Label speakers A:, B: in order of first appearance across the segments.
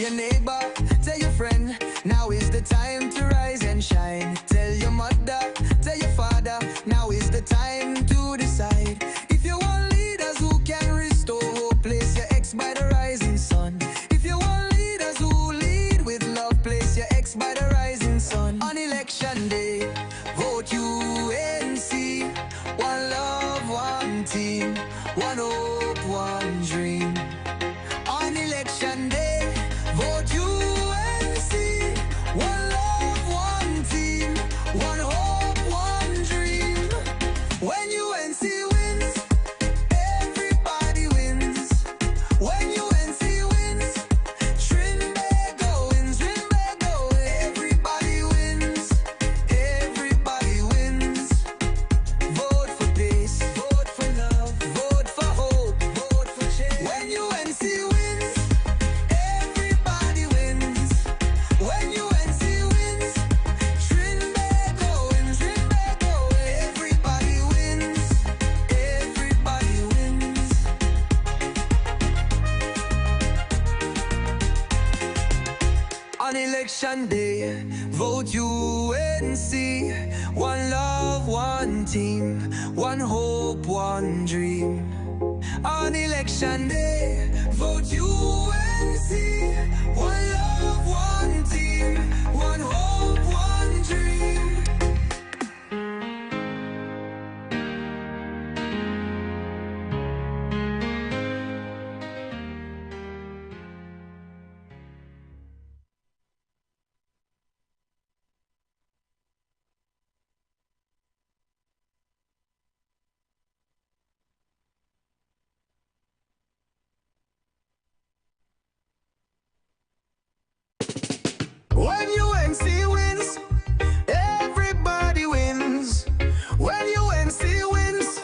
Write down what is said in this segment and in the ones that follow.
A: your neighbor, tell your friend, now is the time to rise and shine. Tell your mother, tell your father, now is the time to decide. If you want leaders who can restore hope, place your ex by the rising sun. If you want leaders who lead with love, place your ex by the rising sun. On election day, vote UNC. One love, one team, one hope, one dream. On election day, vote UNC. One love, one team, one hope, one dream. When UNC wins, everybody wins. When UNC wins, Trinbago wins, Trinbago wins. Everybody wins, everybody wins. Vote for peace, vote for love, vote for hope, vote for change. When UNC wins, everybody wins. When UNC wins, Trinbago wins, Trinbago wins. Everybody wins, everybody wins. On election day, vote UNC. One love, one team, one hope, one dream. On election day, vote UNC. One love, one team, one hope, one dream. When UNC wins, everybody wins. When UNC wins,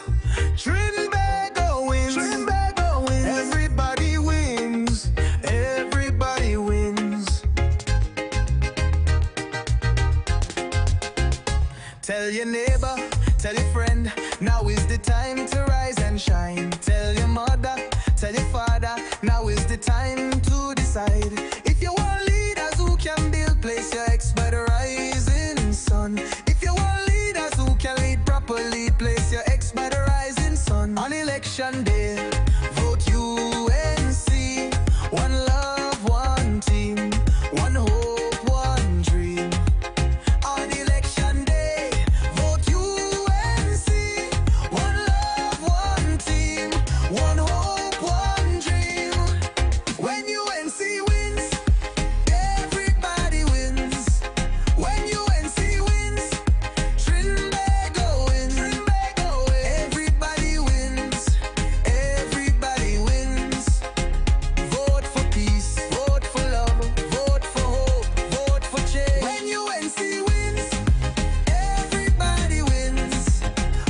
A: Trinbago wins, Trinbago wins. Everybody wins, everybody wins. Tell your neighbor, tell your friend, now is the time to rise and shine. Tell your mother, tell your father, now is the time to decide. If you want leaders who can build, place your ex by the rising sun. If you want leaders who can lead properly, place your ex by the rising sun. On election day, vote UNC. One love, one team, one hope, one dream. On election day, vote UNC. One love, one team, one hope, one dream. When UNC wins, everybody wins. When UNC wins, Trinbago wins, Trinbago wins. Everybody wins, everybody wins. Vote for peace, vote for love, vote for hope, vote for change. When UNC wins, everybody wins.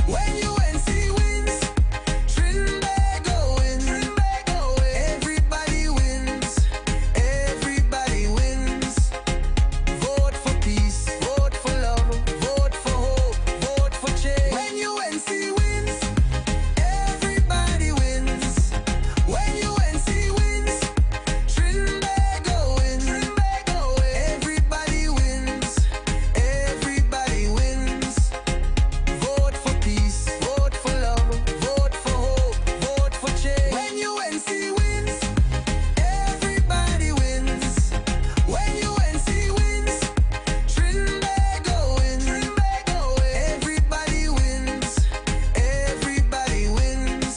A: When UNC wins, Trinbago wins, Trinbago wins. Everybody wins, everybody wins. Vote for peace, vote for love, vote for hope, vote for change. When UNC wins, everybody wins. When UNC wins, Trinbago wins, Trinbago wins. Everybody wins, everybody wins. Vote for peace, vote for love, vote for hope, vote for change. When UNC wins, everybody wins. When UNC wins, Trinbago wins, Trinbago wins. Everybody wins, everybody wins.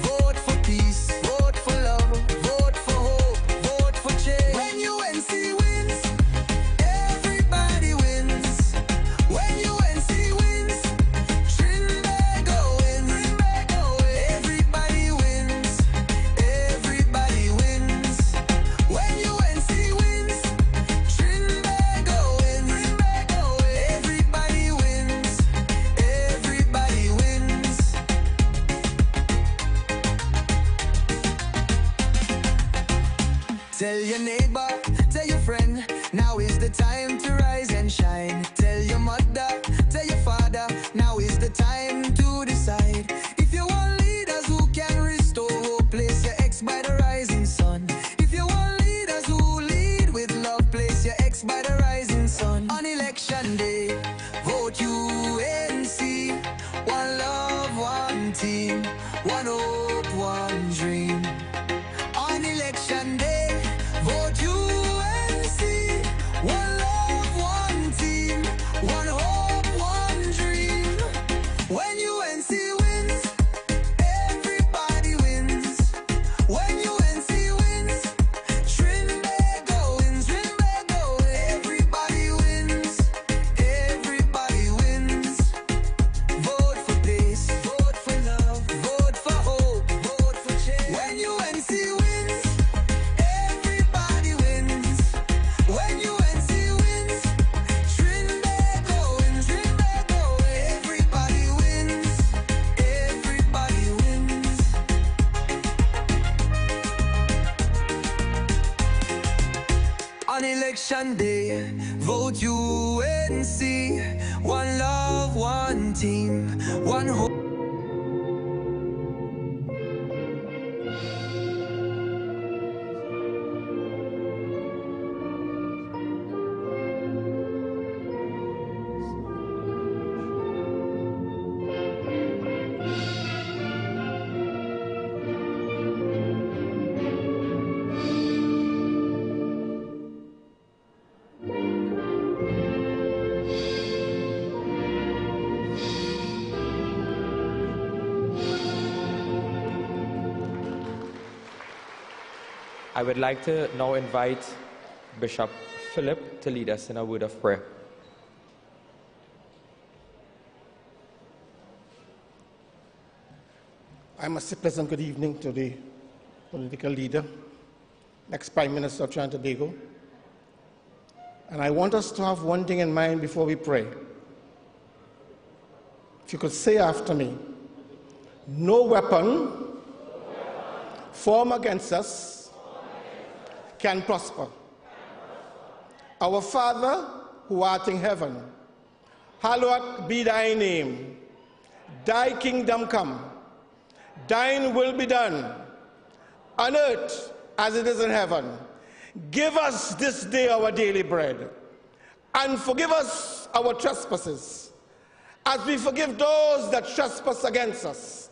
A: Vote for peace, vote for love, vote for hope, vote for change. When UNC wins, everybody wins. When UNC wins, Trinbago wins, Trinbago wins. Everybody wins, everybody wins. When UNC wins, Trinbago wins, Trinbago wins. Everybody wins, everybody wins. Tell your neighbor, tell your friend, now is the time to rise and shine. Tell your mother, tell your father, now is the time to decide. If you want leaders who can restore hope, place your ex by the rising sun. If you want leaders who team, one hope, one dream. On election day, vote UNC. One love, one team, one hope, one dream. When UNC wins, everybody wins. When UNC wins, Trinbago wins, Trinbago wins. Everybody wins, everybody wins. Vote for peace, vote for love, vote for hope, vote for change. When UNC wins, everybody wins. When UNC wins, Trinbago wins, Trinbago wins. Everybody wins, everybody wins. On election day, vote UNC. One love, one team, one hope.
B: I would like to now invite Bishop Philip to lead us in a word of prayer.
C: I must say pleasant good evening to the political leader, next Prime Minister of Trinidad and Tobago. And I want us to have one thing in mind before we pray. If you could say after me, no weapon formed against us can prosper. Our Father, who art in heaven, hallowed be thy name. Thy kingdom come. Thine will be done, on earth as it is in heaven. Give us this day our daily bread, and forgive us our trespasses, as we forgive those that trespass against us.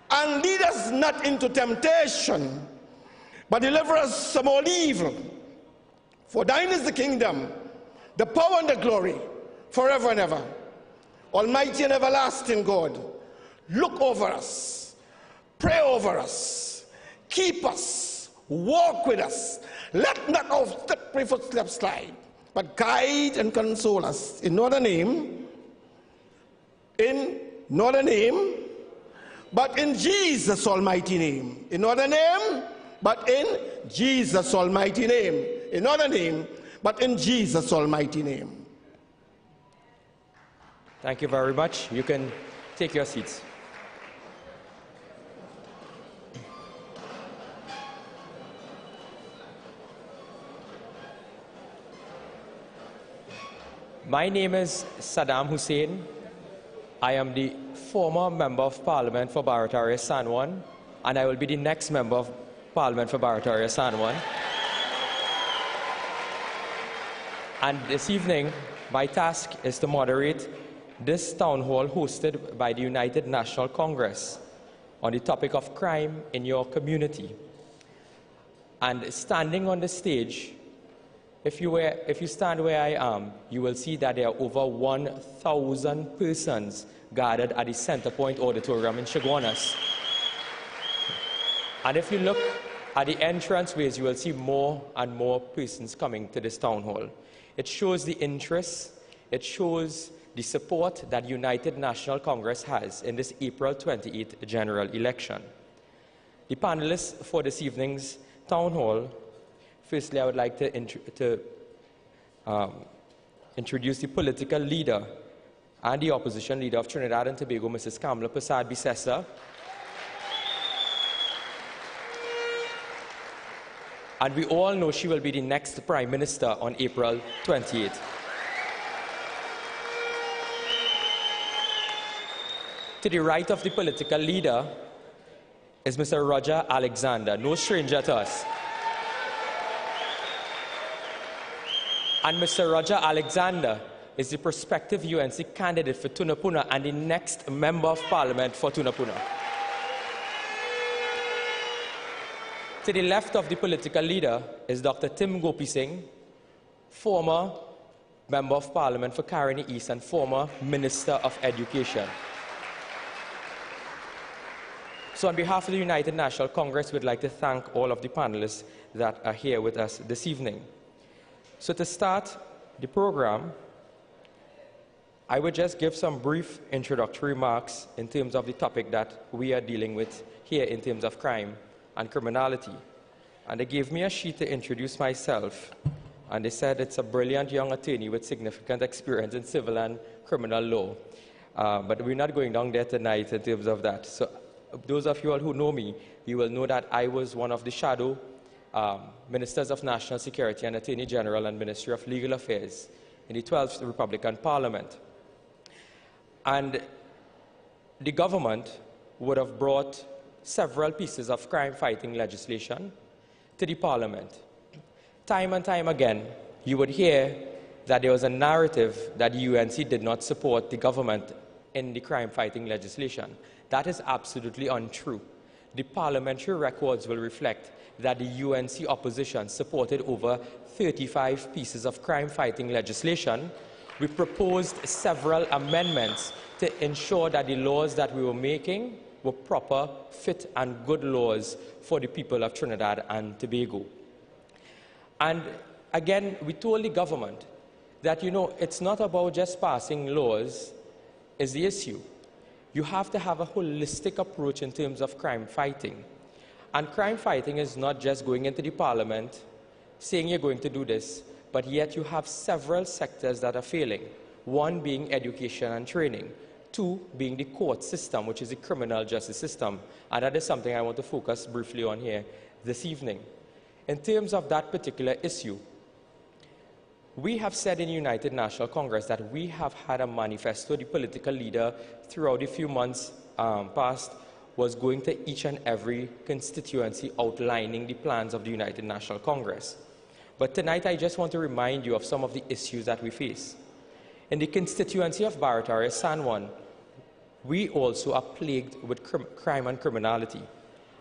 C: And lead us not into temptation, but deliver us from all evil. For thine is the kingdom, the power and the glory, forever and ever. Almighty and everlasting God, look over us, pray over us, keep us, walk with us. Let not our slippery footsteps slide, but guide and console us. In no other name, but in Jesus' almighty name. In no other name, but in Jesus' almighty name. In no other name, but in Jesus' almighty name.
B: Thank you very much. You can take your seats. My name is Saddam Hussein. I am the former Member of Parliament for Barataria San Juan, and I will be the next Member of Parliament for Barataria San Juan. And this evening, my task is to moderate this town hall hosted by the United National Congress on the topic of crime in your community. And standing on the stage, if you stand where I am, you will see that there are over 1,000 persons gathered at the Center Point Auditorium in Chaguanas. And if you look at the entranceways, you will see more and more persons coming to this town hall. It shows the interest, it shows the support that United National Congress has in this April 28th general election. The panelists for this evening's town hall, firstly, I would like to introduce the political leader and the opposition leader of Trinidad and Tobago, Mrs. Kamala Persad-Bissessar. And we all know she will be the next Prime Minister on April 28th. To the right of the political leader is Mr. Roger Alexander, no stranger to us. And Mr. Roger Alexander is the prospective UNC candidate for Tunapuna and the next Member of Parliament for Tunapuna. To the left of the political leader is Dr. Tim Gopi Singh, former Member of Parliament for Caroni East and former Minister of Education. So on behalf of the United National Congress, we'd like to thank all of the panelists that are here with us this evening. So to start the program, I would just give some brief introductory remarks in terms of the topic that we are dealing with here in terms of crime and criminality. And they gave me a sheet to introduce myself, and they said it's a brilliant young attorney with significant experience in civil and criminal law. But we're not going down there tonight in terms of that. So those of you all who know me, you will know that I was one of the shadow Ministers of National Security and Attorney General and Ministry of Legal Affairs in the 12th Republican Parliament. And the government would have brought several pieces of crime-fighting legislation to the Parliament. Time and time again, you would hear that there was a narrative that the UNC did not support the government in the crime-fighting legislation. That is absolutely untrue. The parliamentary records will reflect that the UNC opposition supported over 35 pieces of crime-fighting legislation. We proposed several amendments to ensure that the laws that we were making were proper, fit, and good laws for the people of Trinidad and Tobago. And again, we told the government that, you know, it's not about just passing laws is the issue. You have to have a holistic approach in terms of crime fighting. And crime fighting is not just going into the Parliament, saying you're going to do this, but yet you have several sectors that are failing. One being education and training. Two being the court system, which is the criminal justice system. And that is something I want to focus briefly on here this evening. In terms of that particular issue, we have said in the United National Congress that we have had a manifesto. The political leader throughout the few months past was going to each and every constituency outlining the plans of the United National Congress. But tonight I just want to remind you of some of the issues that we face. In the constituency of Barataria, San Juan, we also are plagued with crime and criminality.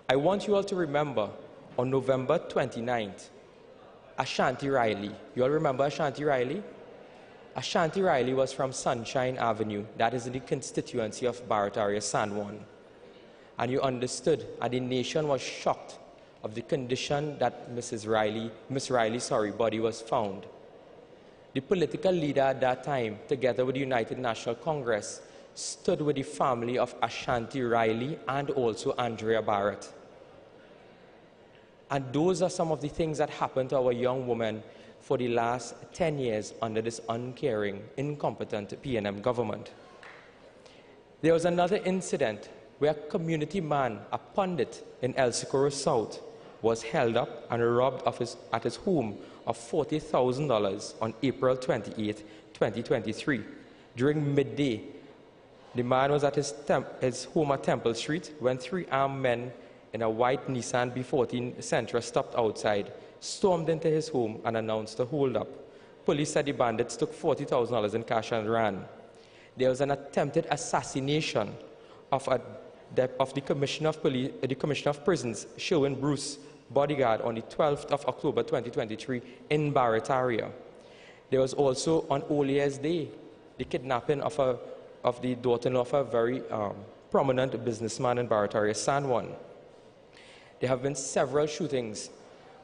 B: I want you all to remember on November 29th, Ashanti Riley. You all remember Ashanti Riley? Ashanti Riley was from Sunshine Avenue. That is in the constituency of Barataria, San Juan. And you understood, and the nation was shocked of the condition that Miss Riley's body was found. The political leader at that time, together with the United National Congress, stood with the family of Ashanti Riley and also Andrea Barrett. And those are some of the things that happened to our young women for the last 10 years under this uncaring, incompetent PNM government. There was another incident where a community man, a pundit in El Socorro South, was held up and robbed at his home of $40,000 on April 28, 2023. During midday, the man was at his home at Temple Street when three armed men in a white Nissan B14 Sentra stopped outside, stormed into his home, and announced a hold-up. Police said the bandits took $40,000 in cash and ran. There was an attempted assassination of the Commissioner of Prisons, Sherwin Bruce, bodyguard, on the 12th of October 2023 in Barataria. There was also on All Year's Day the kidnapping of the daughter-in-law of a very prominent businessman in Barataria, San Juan. There have been several shootings.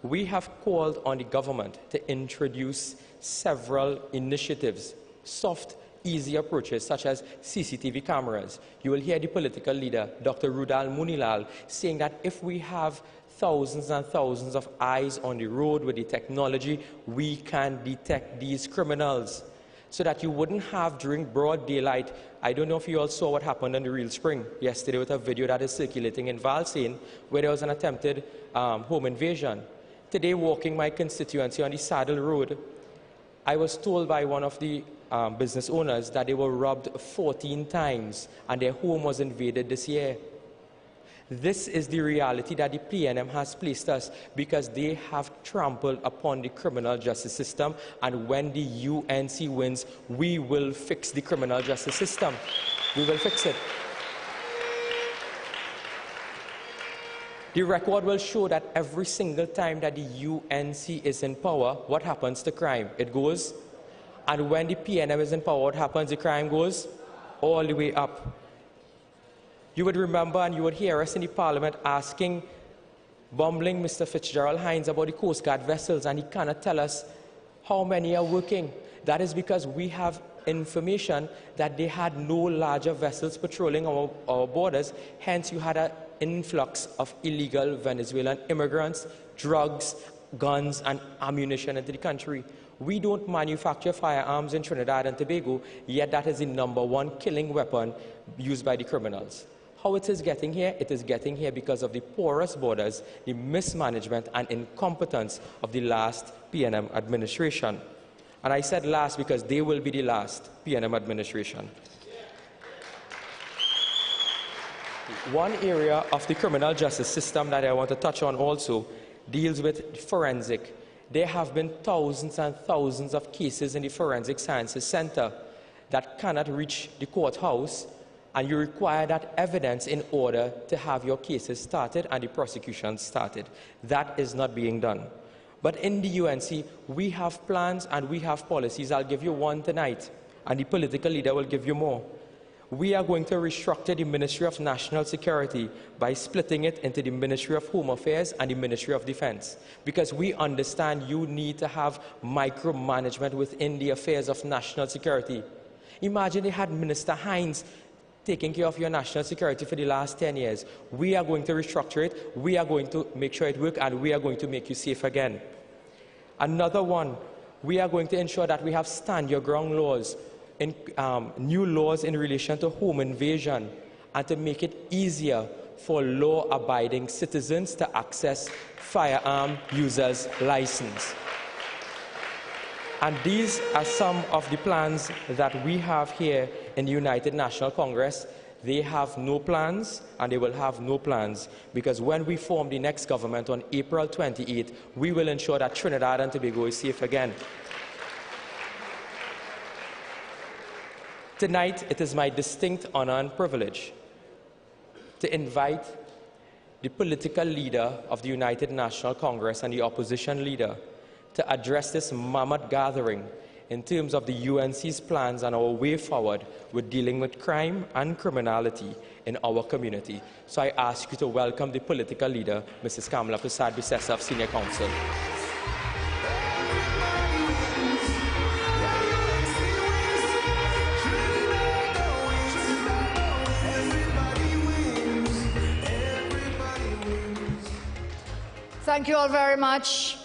B: We have called on the government to introduce several initiatives, soft, easy approaches such as CCTV cameras. You will hear the political leader, Dr. Rudal Munilal, saying that if we have thousands and thousands of eyes on the road with the technology, we can detect these criminals. So that you wouldn't have during broad daylight. I don't know if you all saw what happened in the Real Spring yesterday with a video that is circulating in Valsain where there was an attempted home invasion. Today, walking my constituency on the Saddle Road, I was told by one of the business owners that they were robbed 14 times and their home was invaded this year. This is the reality that the PNM has placed us because they have trampled upon the criminal justice system, and when the UNC wins, we will fix the criminal justice system. We will fix it. The record will show that every single time that the UNC is in power, what happens to crime? It goes. And when the PNM is in power, what happens? The crime goes all the way up. You would remember and you would hear us in the Parliament asking, bumbling Mr. Fitzgerald Hines about the Coast Guard vessels, and he cannot tell us how many are working. That is because we have information that they had no larger vessels patrolling our borders, hence you had an influx of illegal Venezuelan immigrants, drugs, guns, and ammunition into the country. We don't manufacture firearms in Trinidad and Tobago, yet that is the #1 killing weapon used by the criminals. How it is getting here? It is getting here because of the porous borders, the mismanagement and incompetence of the last PNM administration. And I said last because they will be the last PNM administration. One area of the criminal justice system that I want to touch on also deals with forensic. There have been thousands and thousands of cases in the Forensic Sciences Center that cannot reach the courthouse, and you require that evidence in order to have your cases started and the prosecution started. That is not being done. But in the UNC, we have plans and we have policies. I'll give you one tonight, and the political leader will give you more. We are going to restructure the Ministry of National Security by splitting it into the Ministry of Home Affairs and the Ministry of Defense, because we understand you need to have micromanagement within the affairs of national security. Imagine they had Minister Hines taking care of your national security for the last 10 years. We are going to restructure it, we are going to make sure it works, and we are going to make you safe again. Another one, we are going to ensure that we have stand-your-ground laws, new laws in relation to home invasion, and to make it easier for law-abiding citizens to access firearm users' license. And these are some of the plans that we have here in the United National Congress. They have no plans, and they will have no plans, because when we form the next government on April 28th, we will ensure that Trinidad and Tobago is safe again. Tonight, it is my distinct honor and privilege to invite the political leader of the United National Congress and the opposition leader to address this mammoth gathering in terms of the UNC's plans and our way forward with dealing with crime and criminality in our community. So I ask you to welcome the political leader, Mrs. Kamala Prasad-Bissessa of Senior Counsel.
D: Thank you all very much.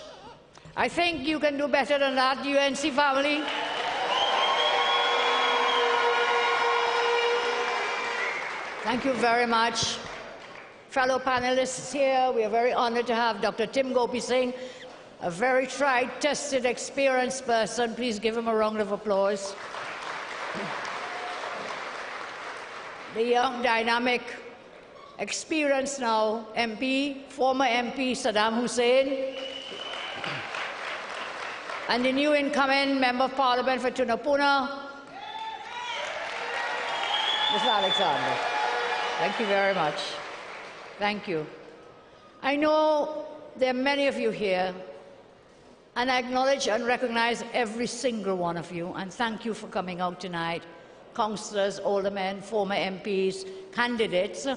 D: I think you can do better than that, UNC family. Thank you very much. Fellow panelists here, we are very honored to have Dr. Tim Gopi Singh, a very tried, tested, experienced person. Please give him a round of applause. The young, dynamic, experienced now MP, former MP Saddam Hussein, and the new incoming Member of Parliament for Tunapuna, Mr. Alexander. Thank you very much. Thank you. I know there are many of you here, and I acknowledge and recognize every single one of you, and thank you for coming out tonight. Councillors, aldermen, former MPs, candidates,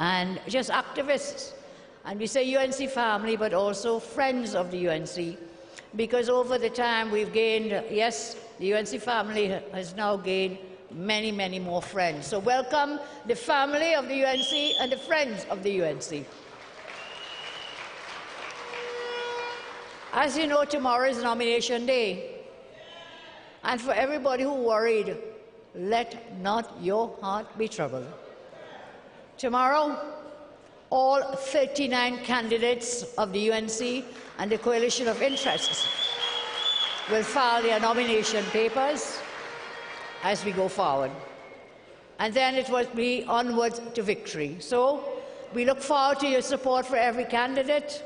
D: and just activists. And we say UNC family, but also friends of the UNC. Because over the time we've gained, yes, the UNC family has now gained many, many more friends. So welcome the family of the UNC and the friends of the UNC. As you know, tomorrow is nomination day. And for everybody who worried, let not your heart be troubled. Tomorrow, all 39 candidates of the UNC and the Coalition of Interests will file their nomination papers as we go forward. And then it will be onward to victory. So We look forward to your support for every candidate.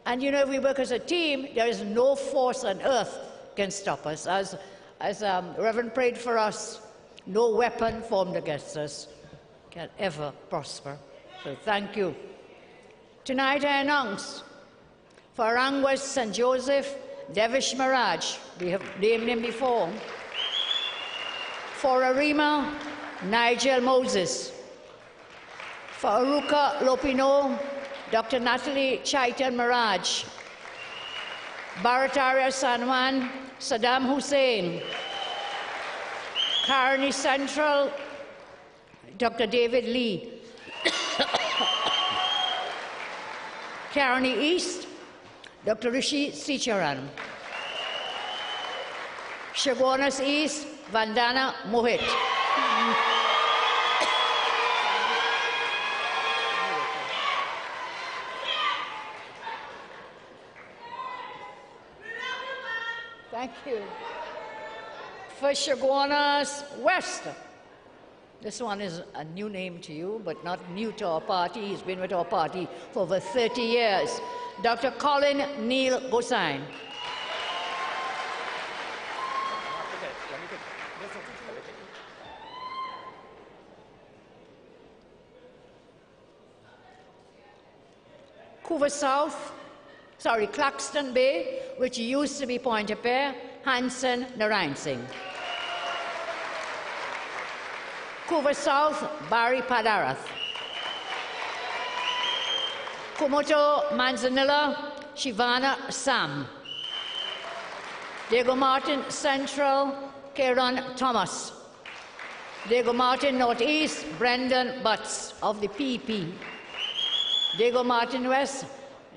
D: And you know, if we work as a team, there is no force on earth can stop us. As Reverend prayed for us, no weapon formed against us can ever prosper. So thank you. Tonight I announce for Aranguez St. Joseph, Devish Mirage, we have named him before. For Arima, Nigel Moses. For Aruka Lopino, Dr. Natalie Chaitan Mirage. Barataria San Juan, Saddam Hussein. Carney Central, Dr. David Lee. Carney East, Dr. Rishi Sicharan. Chaguanas East, Vandana Mohit. Thank you. For Chaguanas West. This one is a new name to you, but not new to our party. He's been with our party for over 30 years. Dr. Colin Neil Gosine. Claxton Bay, which used to be Pointe-a-Pierre, Hanson Narayan Singh. Couva South, Barry Padarath. Kumoto Manzanilla, Shivana Sam. Diego Martin Central, Kieran Thomas. Diego Martin Northeast, Brendan Butts of the PP. Diego Martin West,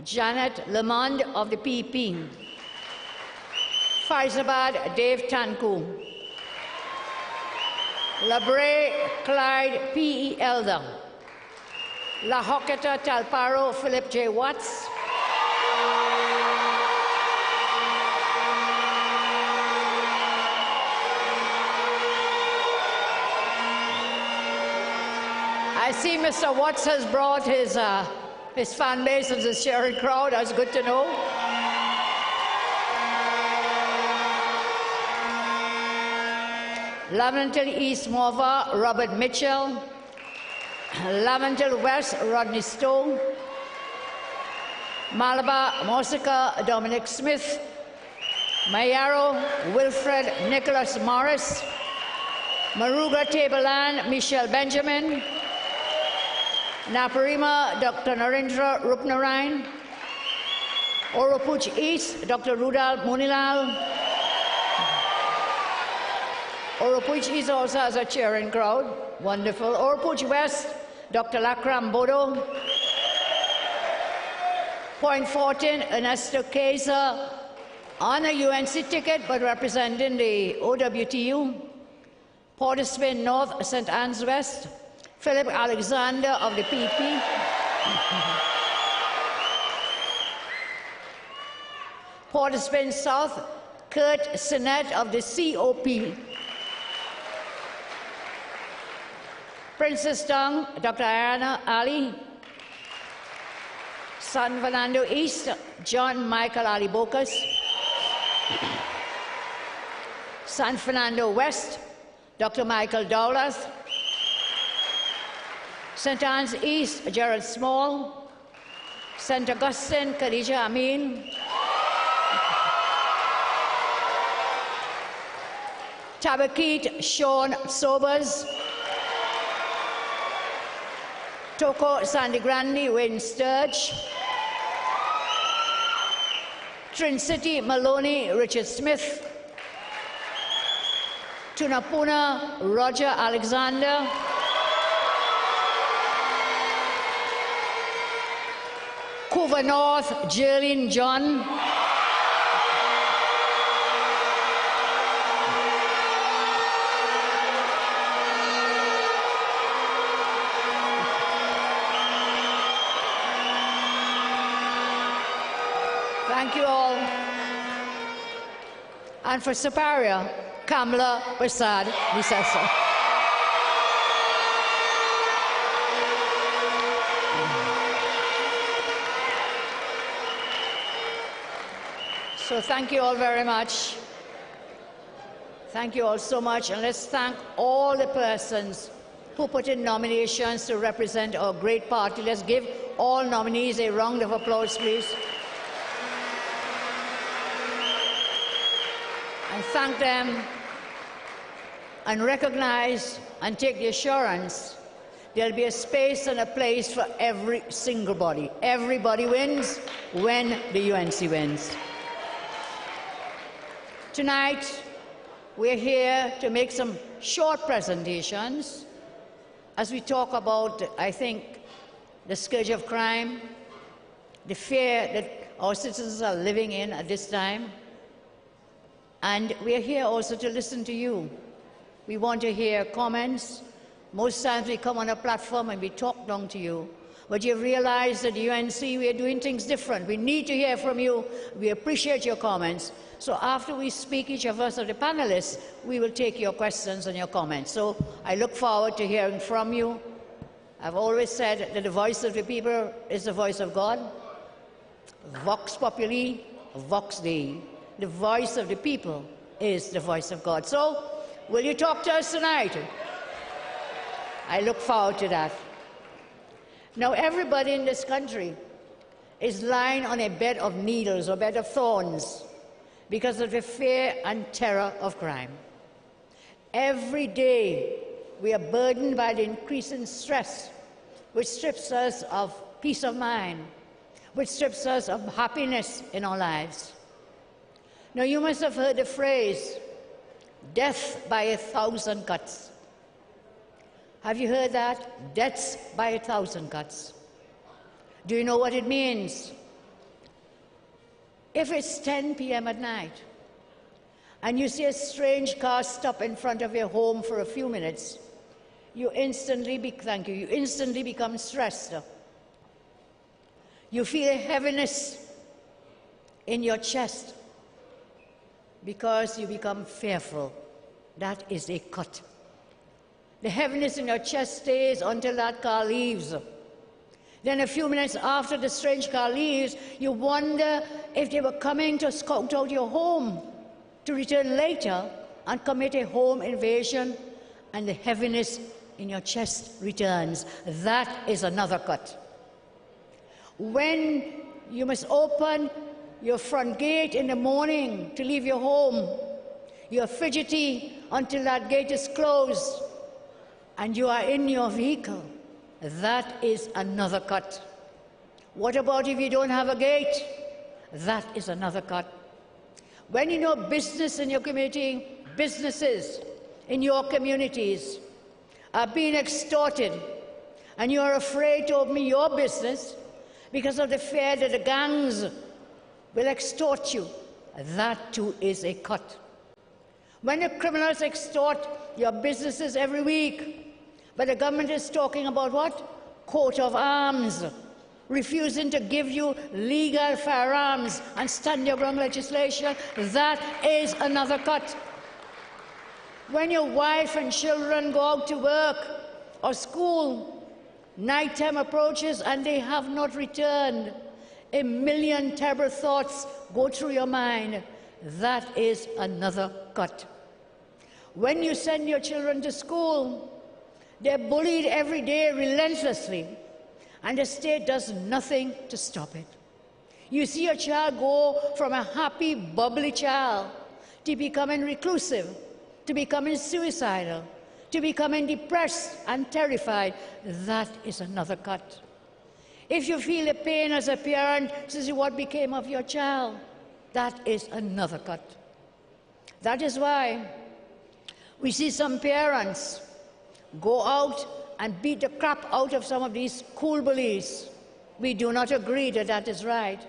D: Janet Lamond of the PP. Faizabad, Dave Tanku. Labre, Clyde P.E. Elder. La Hoqueta, Talparo, Philip J. Watts. I see Mr. Watts has brought his fan base and his cheering crowd. That's good to know. Laventille East Morva, Robert Mitchell. Laventille West, Rodney Stowe. Malabar, Mosika, Dominic Smith. Mayaro, Wilfred Nicholas Morris. Maruga Tableland, Michelle Benjamin. Naparima, Dr. Narendra Rupnarayan. Oropuch East, Dr. Rudal Munilal. Oropuch East also has a cheering crowd. Wonderful. Oropuch West, Dr. Lakram Bodo. Point Fortin, Ernesto Kaiser, on a UNC ticket but representing the OWTU. Port of Spain North, St. Anne's West. Philip Alexander of the PP. Port of Spain South, Kurt Sinet of the COP. Princess Town, Dr. Ayana Ali. San Fernando East, John Michael Ali Bocas. San Fernando West, Dr. Michael Dowlath. St. Anne's East, Gerald Small. St. Augustine, Khadija Amin. Tabakeet, Sean Sobers. Toko Sandy Grande, Wayne Sturge. Trin City, Maloney, Richard Smith. Tunapuna, Roger Alexander. Couva North, Jerlyn John. Thank you all. And for Siparia, Kamla Prasad Musesa. So thank you all very much. Thank you all so much, and let's thank all the persons who put in nominations to represent our great party. Let's give all nominees a round of applause, please. And thank them and recognize and take the assurance there'll be a space and a place for every single body. Everybody wins when the UNC wins. Tonight, we're here to make some short presentations as we talk about, I think, the scourge of crime, the fear that our citizens are living in at this time. And we're here also to listen to you. We want to hear comments. Most times we come on a platform and we talk down to you. But you realize that at UNC we are doing things different. We need to hear from you. We appreciate your comments. So after we speak, each of us of the panelists, we will take your questions and your comments. So I look forward to hearing from you. I've always said that the voice of the people is the voice of God. Vox populi, vox Dei. The voice of the people is the voice of God. So, will you talk to us tonight? I look forward to that. Now, everybody in this country is lying on a bed of needles or bed of thorns because of the fear and terror of crime. Every day, we are burdened by the increasing stress, which strips us of peace of mind, which strips us of happiness in our lives. Now, you must have heard the phrase, death by 1,000 cuts. Have you heard that? Deaths by 1,000 cuts. Do you know what it means? If it's 10 p.m. at night and you see a strange car stop in front of your home for a few minutes, you instantly become stressed. You feel a heaviness in your chest because you become fearful. That is a cut. The heaviness in your chest stays until that car leaves. Then a few minutes after the strange car leaves, you wonder if they were coming to scout out your home, to return later and commit a home invasion, and the heaviness in your chest returns. That is another cut. When you must open your front gate in the morning to leave your home, you're fidgety until that gate is closed and you are in your vehicle. That is another cut. What about if you don't have a gate? That is another cut. When you know business in your community, businesses in your communities are being extorted and you are afraid to open your business because of the fear that the gangs will extort you, that too is a cut. When the criminals extort your businesses every week, but the government is talking about what? Coat of arms, refusing to give you legal firearms and stand your ground legislation, that is another cut. When your wife and children go out to work or school, nighttime approaches and they have not returned, a million terrible thoughts go through your mind. That is another cut. When you send your children to school, they're bullied every day relentlessly, and the state does nothing to stop it. You see a child go from a happy, bubbly child to becoming reclusive, to becoming suicidal, to becoming depressed and terrified. That is another cut. If you feel a pain as a parent, this is what became of your child. That is another cut. That is why we see some parents go out and beat the crap out of some of these school bullies. We do not agree that that is right.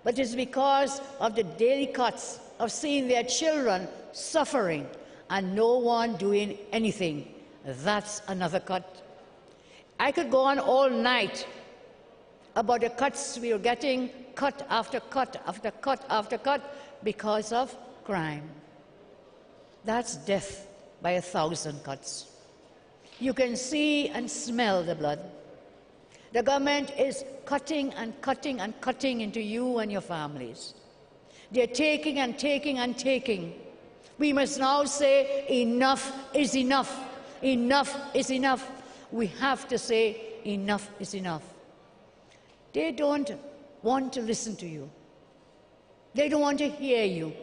D: But it's because of the daily cuts of seeing their children suffering and no one doing anything. That's another cut. I could go on all night about the cuts we are getting, cut after cut after cut after cut, because of crime. That's death by 1,000 cuts. You can see and smell the blood. The government is cutting and cutting and cutting into you and your families. They're taking and taking and taking. We must now say enough is enough. Enough is enough. We have to say enough is enough. They don't want to listen to you. They don't want to hear you.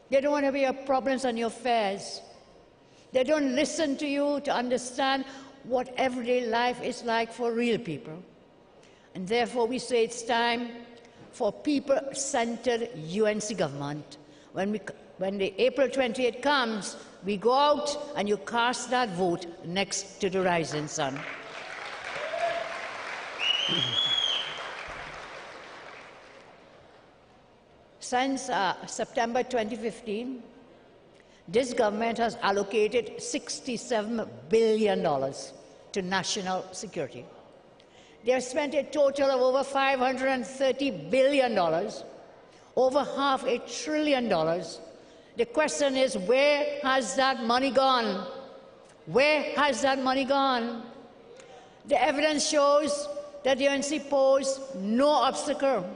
D: They don't want to be your problems and your affairs. They don't listen to you to understand what everyday life is like for real people. And therefore we say it's time for people-centered UNC government. When the April 28th comes, we go out and you cast that vote next to the rising sun. Since September 2015, this government has allocated $67 billion to national security. They have spent a total of over $530 billion, over $500 billion. The question is, where has that money gone? Where has that money gone? The evidence shows that the UNC posed no obstacle.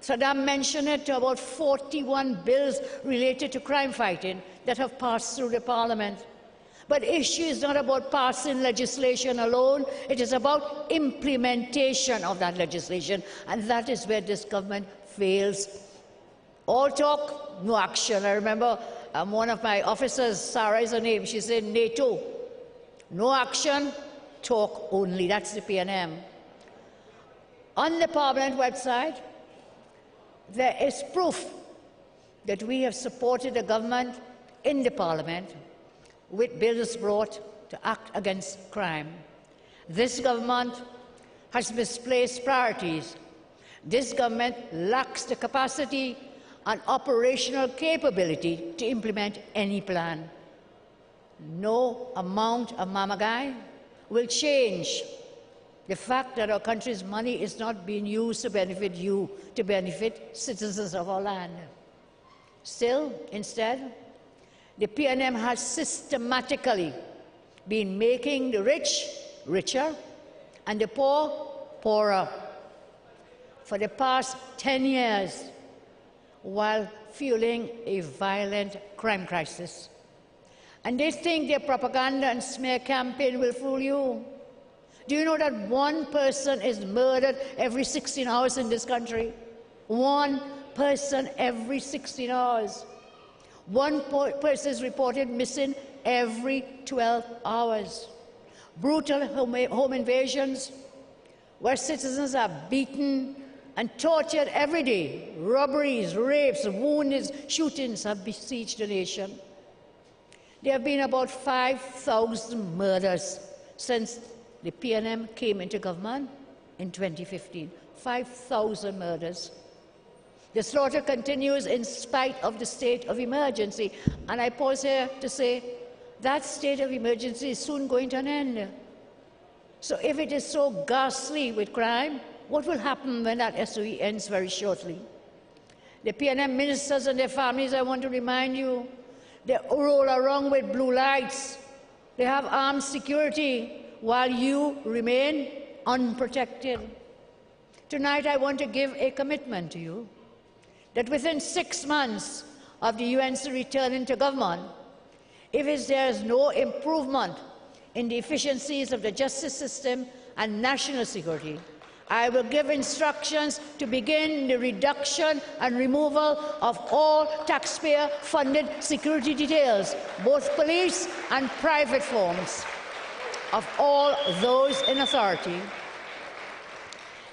D: Saddam mentioned it to about 41 bills related to crime fighting that have passed through the parliament. But the issue is not about passing legislation alone, it is about implementation of that legislation, and that is where this government fails. All talk, no action. I remember one of my officers, Sarah is her name, she said NATO. No action, talk only. That's the PNM. On the Parliament website, there is proof that we have supported the government in the Parliament with bills brought to act against crime. This government has misplaced priorities. This government lacks the capacity and operational capability to implement any plan. No amount of mamagai will change the fact that our country's money is not being used to benefit you, to benefit citizens of our land. Still, instead, the PNM has systematically been making the rich richer and the poor poorer for the past 10 years, while fueling a violent crime crisis. And they think their propaganda and smear campaign will fool you. Do you know that one person is murdered every 16 hours in this country? One person every 16 hours. One person is reported missing every 12 hours. Brutal home invasions, where citizens are beaten and tortured every day. Robberies, rapes, woundings, shootings have besieged the nation. There have been about 5,000 murders since the PNM came into government in 2015. 5,000 murders. The slaughter continues in spite of the state of emergency. And I pause here to say that state of emergency is soon going to an end. So if it is so ghastly with crime, what will happen when that SOE ends very shortly? The PNM ministers and their families, I want to remind you, they roll around with blue lights. They have armed security while you remain unprotected. Tonight I want to give a commitment to you that within 6 months of the UNC returning to government, if there is no improvement in the efficiencies of the justice system and national security, I will give instructions to begin the reduction and removal of all taxpayer-funded security details, both police and private forms, of all those in authority.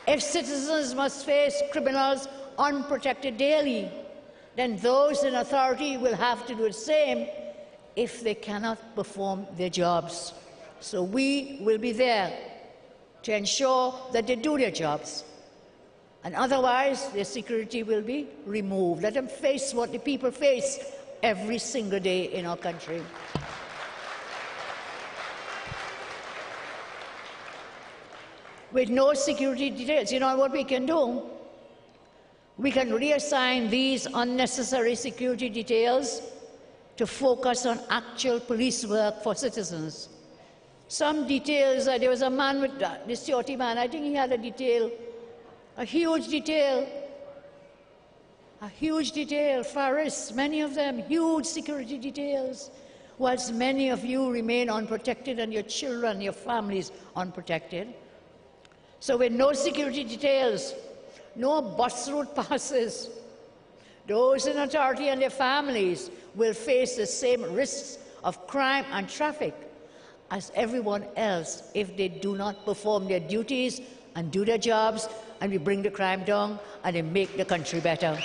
D: If citizens must face criminals unprotected daily, then those in authority will have to do the same if they cannot perform their jobs. So we will be there to ensure that they do their jobs. And otherwise, their security will be removed. Let them face what the people face every single day in our country. With no security details, you know what we can do? We can reassign these unnecessary security details to focus on actual police work for citizens. Some details, there was a man with the security man, I think he had a detail, a huge detail. A huge detail, forests, many of them, huge security details, whilst many of you remain unprotected and your children, your families unprotected. So with no security details, no bus route passes, those in authority and their families will face the same risks of crime and traffic as everyone else if they do not perform their duties and do their jobs, and we bring the crime down and they make the country better.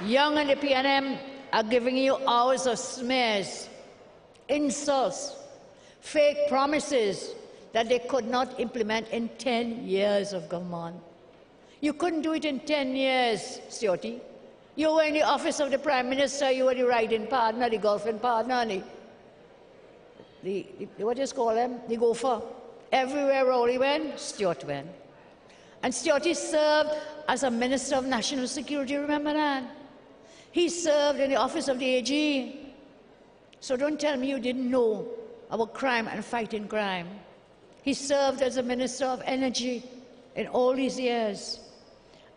D: Young and the PNM are giving you hours of smears, insults, fake promises that they could not implement in 10 years of government. You couldn't do it in 10 years, Stuarty. You were in the office of the Prime Minister, you were the riding partner, the golfing partner, what do you call them? The gopher. Everywhere Rowley went, Stuart went. And Stuarty served as a Minister of National Security, remember that? He served in the office of the AG. So don't tell me you didn't know about crime and fighting crime. He served as a Minister of Energy in all these years.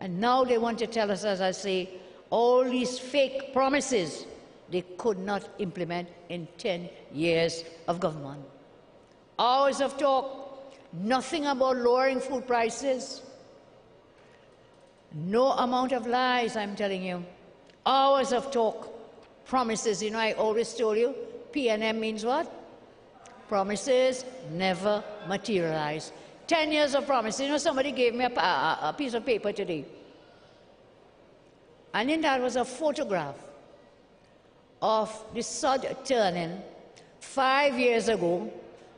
D: And now they want to tell us, as I say, all these fake promises they could not implement in 10 years of government. Hours of talk, nothing about lowering food prices. No amount of lies, I'm telling you. Hours of talk, promises. You know, I always told you, PNM means what? Promises never materialize. 10 years of promises. You know, somebody gave me a piece of paper today. And in that was a photograph of the sod turning 5 years ago,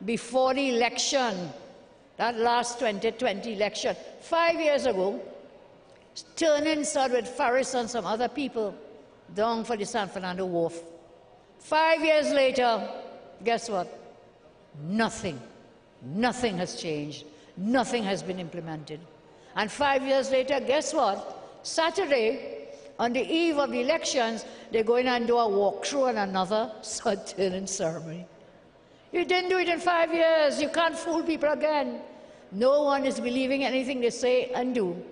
D: before the election, that last 2020 election. 5 years ago, turning sod with Farris and some other people down for the San Fernando Wharf. 5 years later, guess what? Nothing. Nothing has changed. Nothing has been implemented. And 5 years later, guess what? Saturday, on the eve of the elections, they're going and do a walkthrough and another sod turning ceremony. You didn't do it in 5 years. You can't fool people again. No one is believing anything they say and do.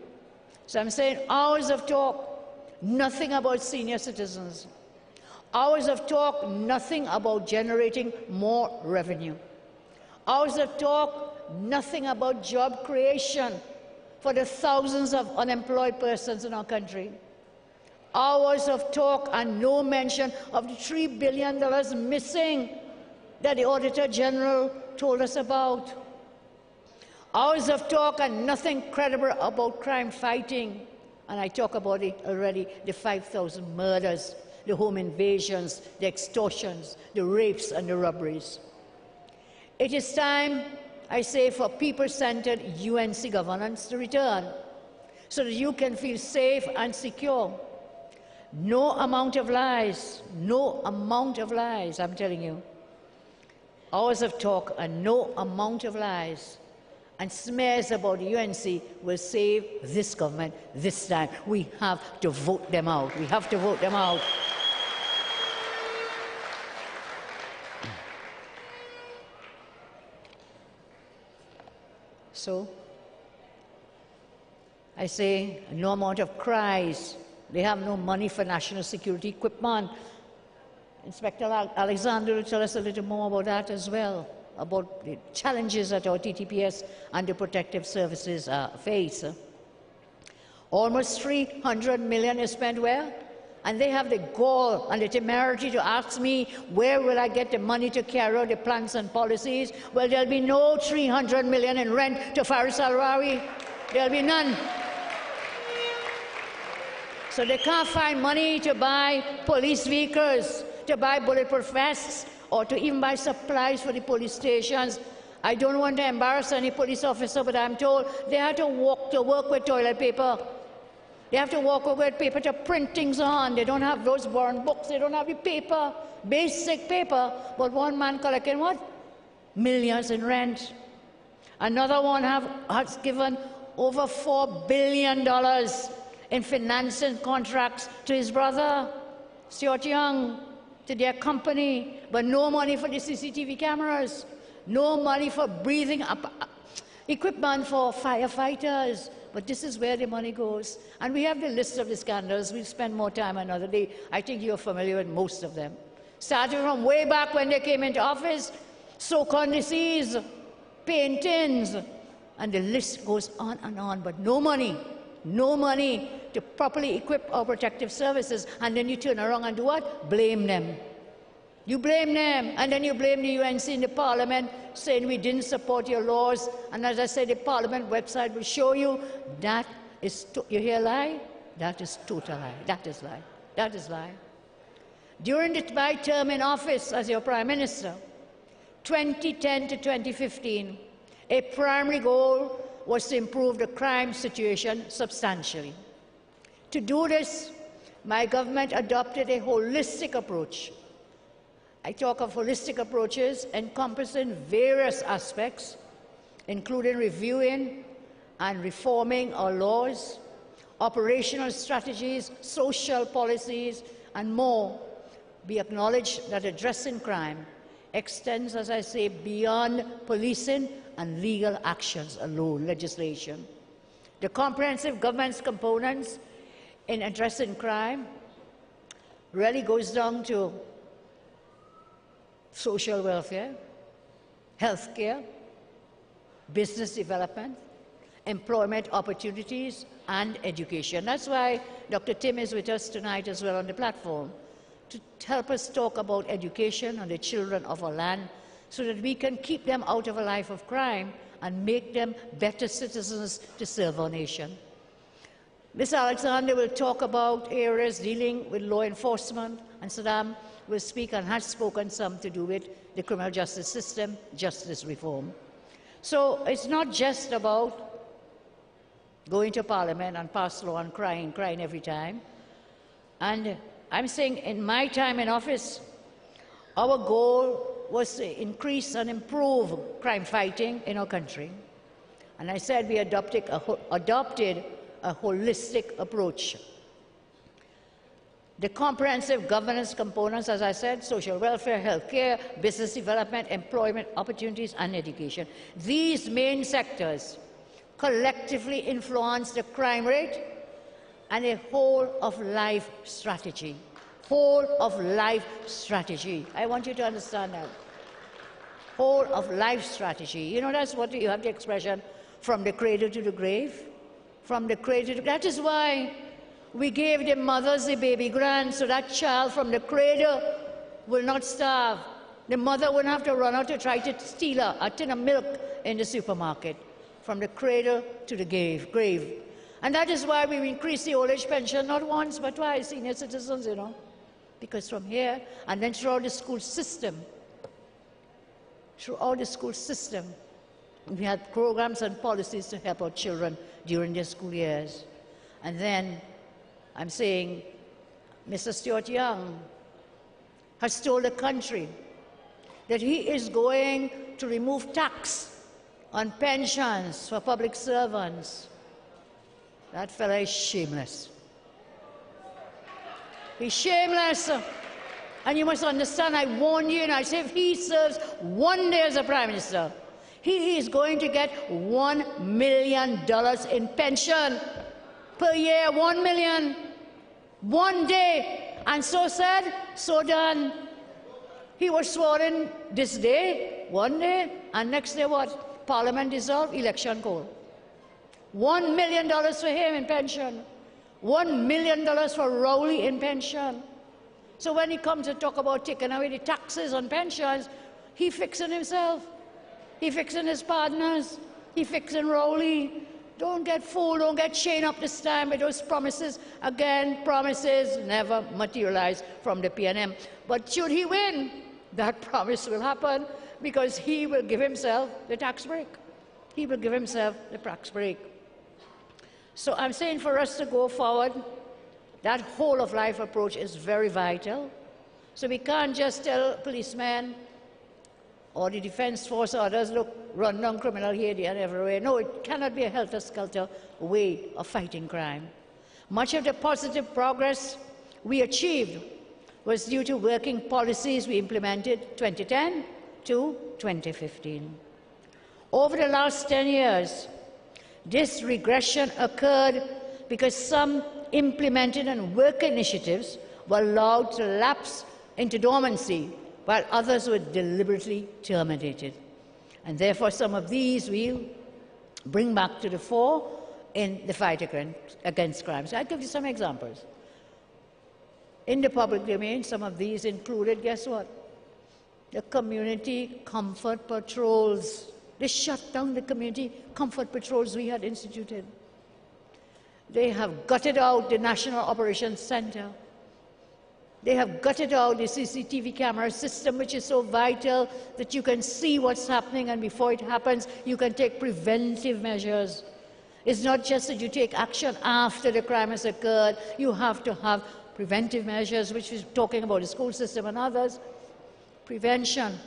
D: So I'm saying hours of talk, nothing about senior citizens. Hours of talk, nothing about generating more revenue. Hours of talk, nothing about job creation for the thousands of unemployed persons in our country. Hours of talk and no mention of the $3 billion missing that the Auditor General told us about. Hours of talk and nothing credible about crime fighting. And I talk about it already, the 5,000 murders, the home invasions, the extortions, the rapes and the robberies. It is time, I say, for people-centered UNC governance to return so that you can feel safe and secure. No amount of lies, no amount of lies, I'm telling you. Hours of talk and no amount of lies and smears about the UNC will save this government this time. We have to vote them out. We have to vote them out. So, I say no amount of cries. They have no money for national security equipment. Inspector Alexander will tell us a little more about that as well, about the challenges that our TTPS and the protective services face. Almost $300 million is spent where? And they have the gall and the temerity to ask me, where will I get the money to carry out the plans and policies? Well, there'll be no $300 million in rent to Faris Al-Rawi. There'll be none. So they can't find money to buy police vehicles, to buy bulletproof vests, or to even buy supplies for the police stations. I don't want to embarrass any police officer, but I'm told they have to walk to work with toilet paper. They have to walk with paper to print things on. They don't have those burn books. They don't have the paper, basic paper. But one man collecting what? Millions in rent. Another one has given over $4 billion in financing contracts to his brother, Stuart Young, to their company, but no money for the CCTV cameras, no money for breathing equipment for firefighters, but this is where the money goes. And we have the list of the scandals. We'll spend more time another day. I think you're familiar with most of them. Starting from way back when they came into office, so-called disease, paintings, and the list goes on and on, but no money to properly equip our protective services. And then you turn around and do what? Blame them. You blame them, and then you blame the UNC in the parliament, saying we didn't support your laws. And as I said, the parliament website will show you that is, you hear lie? That is total lie. That is lie. That is lie. During my term in office as your Prime Minister, 2010 to 2015, a primary goal was to improve the crime situation substantially. To do this, my government adopted a holistic approach. I talk of holistic approaches encompassing various aspects, including reviewing and reforming our laws, operational strategies, social policies, and more. We acknowledge that addressing crime extends, as I say, beyond policing and legal actions alone, legislation. The comprehensive governance components in addressing crime really goes down to social welfare, health care, business development, employment opportunities, and education. That's why Dr. Tim is with us tonight as well on the platform, to help us talk about education and the children of our land so that we can keep them out of a life of crime and make them better citizens to serve our nation. Ms. Alexander will talk about areas dealing with law enforcement, and Saddam will speak and has spoken some to do with the criminal justice system, justice reform. So it's not just about going to Parliament and pass law and crying every time. And I'm saying in my time in office, our goal was to increase and improve crime fighting in our country. And I said we adopted a holistic approach. The comprehensive governance components, as I said, social welfare, health care, business development, employment opportunities, and education. These main sectors collectively influence the crime rate and a whole-of-life strategy. Whole-of-life strategy. I want you to understand that. Whole-of-life strategy. You know, that's what you have the expression, from the cradle to the grave. From the cradle to... That is why we gave the mothers the baby grant, so that child from the cradle will not starve. The mother wouldn't have to run out to try to steal a tin of milk in the supermarket. From the cradle to the grave. And that is why we increased the old age pension not once but twice, senior citizens, you know. Because from here, and then throughout the school system, we had programs and policies to help our children during their school years. And then, I'm saying, Mr. Stuart Young has told the country that he is going to remove tax on pensions for public servants. That fella is shameless. He's shameless. And you must understand, I warn you, and I say if he serves one day as a Prime Minister, he is going to get $1 million in pension per year. $1 million. One day. And so said, so done. He was sworn in this day, one day, and next day what? Parliament dissolved, election call. $1 million for him in pension. $1 million for Rowley in pension. So when he comes to talk about taking away the taxes on pensions, he fixing himself. He fixing his partners. He fixing Rowley. Don't get fooled, don't get chained up this time with those promises. Again, promises never materialize from the PNM. But should he win, that promise will happen because he will give himself the tax break. He will give himself the tax break. So I'm saying for us to go forward, that whole-of-life approach is very vital. So we can't just tell policemen or the defense force or others, look, run down criminal here, there, and everywhere. No, it cannot be a helter-skelter way of fighting crime. Much of the positive progress we achieved was due to working policies we implemented 2010 to 2015. Over the last 10 years, This regression occurred because some implemented and work initiatives were allowed to lapse into dormancy, while others were deliberately terminated. And therefore, some of these we'll bring back to the fore in the fight against crime. So I'll give you some examples. In the public domain, some of these included, guess what? The community comfort patrols. They shut down the community comfort patrols we had instituted. They have gutted out the National Operations Center. They have gutted out the CCTV camera system, which is so vital that you can see what's happening, and before it happens, you can take preventive measures. It's not just that you take action after the crime has occurred. You have to have preventive measures, which is talking about the school system and others. Prevention.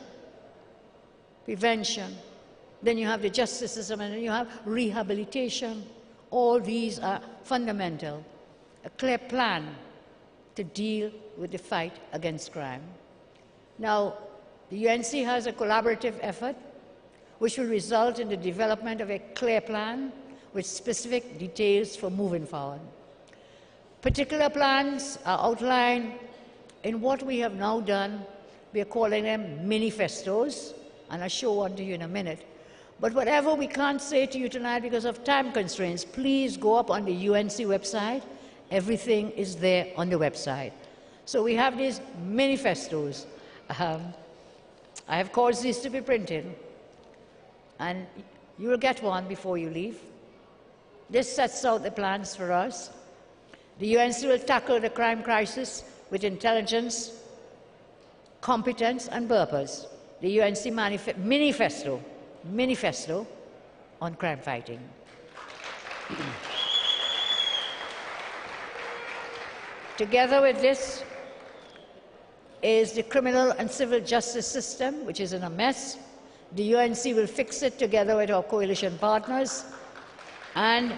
D: Prevention. Then you have the justice system, and then you have rehabilitation. All these are fundamental. A clear plan to deal with the fight against crime. Now, the UNC has a collaborative effort which will result in the development of a clear plan with specific details for moving forward. Particular plans are outlined in what we have now done. We are calling them manifestos, and I'll show one to you in a minute. But whatever we can't say to you tonight because of time constraints, please go up on the UNC website. Everything is there on the website. So we have these manifestos. I have caused these to be printed, and you will get one before you leave. This sets out the plans for us. The UNC will tackle the crime crisis with intelligence, competence, and purpose. The UNC manifesto on crime fighting. Together with this is the criminal and civil justice system, which is in a mess. The UNC will fix it together with our coalition partners. And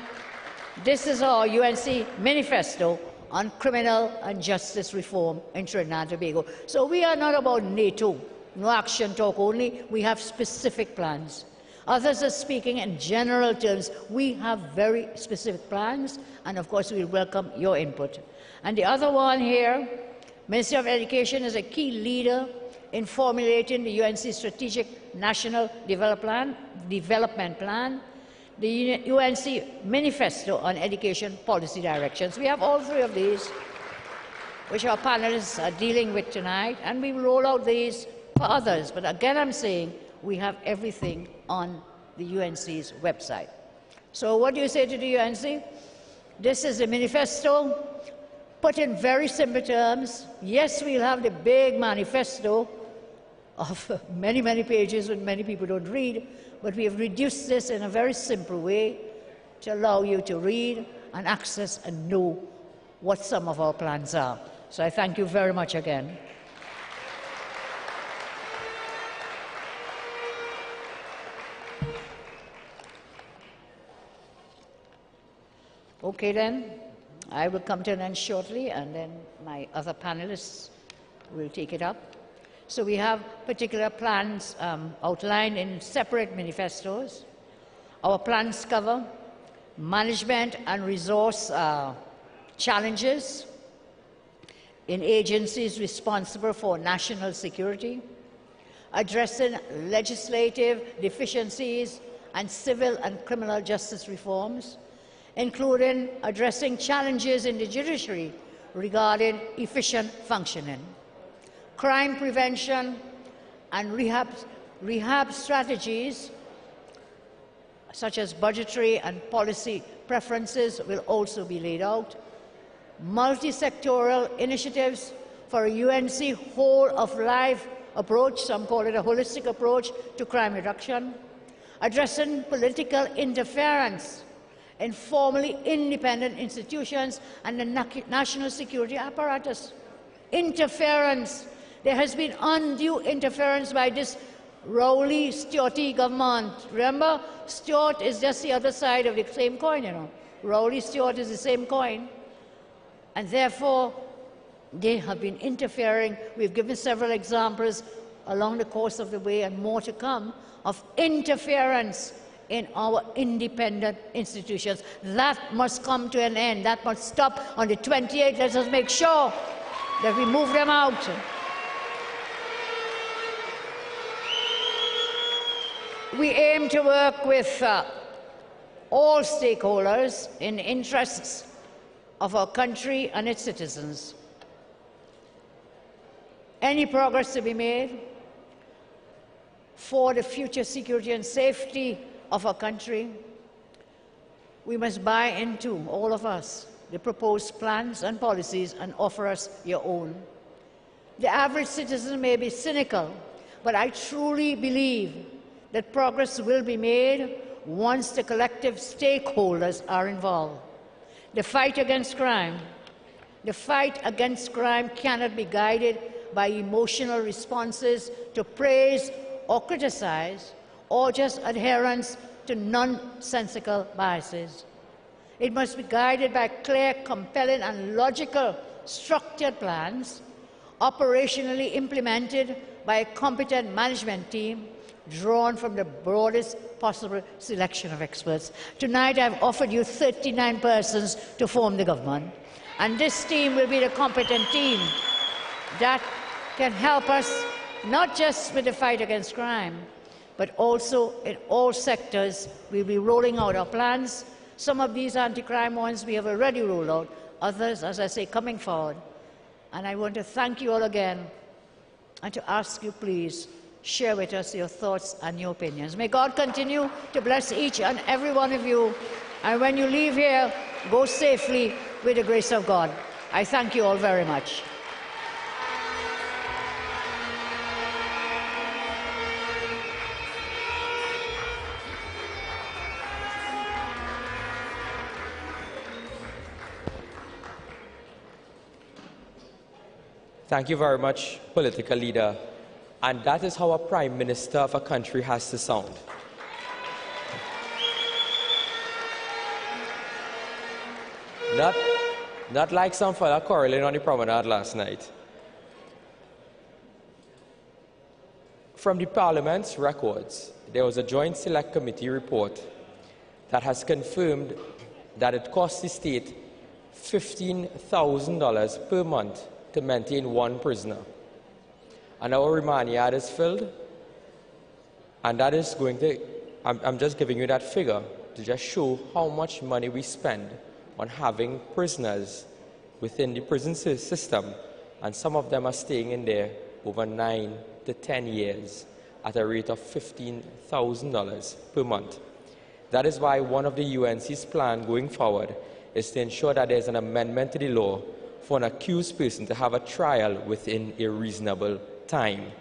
D: this is our UNC manifesto on criminal and justice reform in Trinidad and Tobago. So we are not about NATO, no action talk only. We have specific plans. Others are speaking in general terms. We have very specific plans, and of course we welcome your input. And the other one here, Ministry of Education is a key leader in formulating the UNC Strategic National Development Plan, the UNC Manifesto on Education Policy Directions. We have all three of these, which our panelists are dealing with tonight, and we will roll out these for others. But again, I'm saying we have everything on the UNC's website. So what do you say to the UNC? This is the manifesto. Put in very simple terms. Yes, we'll have the big manifesto of many, many pages that many people don't read, but we have reduced this in a very simple way to allow you to read and access and know what some of our plans are. So I thank you very much again. Okay then, I will come to an end shortly, and then my other panelists will take it up. So we have particular plans outlined in separate manifestos. Our plans cover management and resource challenges in agencies responsible for national security, addressing legislative deficiencies and civil and criminal justice reforms, including addressing challenges in the judiciary regarding efficient functioning, crime prevention and rehab strategies, such as budgetary and policy preferences, will also be laid out. Multi-sectoral initiatives for a UNC whole-of-life approach, some call it a holistic approach to crime reduction, addressing political interference in formally independent institutions and the national security apparatus. Interference. There has been undue interference by this Rowley-Stewarty government. Remember, Stewart is just the other side of the same coin, you know. Rowley-Stewart is the same coin. And therefore, they have been interfering. We've given several examples along the course of the way, and more to come, of interference in our independent institutions. That must come to an end. That must stop on the 28th. Let us make sure that we move them out. We aim to work with all stakeholders in the interests of our country and its citizens. Any progress to be made for the future security and safety of our country, we must buy into, all of us, the proposed plans and policies and offer us your own. The average citizen may be cynical, but I truly believe that progress will be made once the collective stakeholders are involved. The fight against crime cannot be guided by emotional responses to praise or criticize, or just adherence to nonsensical biases. It must be guided by clear, compelling, and logical, structured plans, operationally implemented by a competent management team drawn from the broadest possible selection of experts. Tonight, I've offered you 39 persons to form the government, and this team will be the competent team that can help us not just with the fight against crime, but also in all sectors. We'll be rolling out our plans. Some of these anti-crime ones we have already rolled out, others, as I say, coming forward. And I want to thank you all again and to ask you, please, share with us your thoughts and your opinions. May God continue to bless each and every one of you. And when you leave here, go safely with the grace of God. I thank you all very much.
B: Thank you very much, political leader. And that is how a prime minister of a country has to sound. Not like some fella quarreling on the promenade last night. From the Parliament's records, there was a Joint Select Committee report that has confirmed that it costs the state $15,000 per month to maintain one prisoner. And our remand yard is filled, and that is going to, I'm just giving you that figure to just show how much money we spend on having prisoners within the prison system, and some of them are staying in there over 9 to 10 years at a rate of $15,000 per month. That is why one of the UNC's plan going forward is to ensure that there's an amendment to the law for an accused person to have a trial within a reasonable time.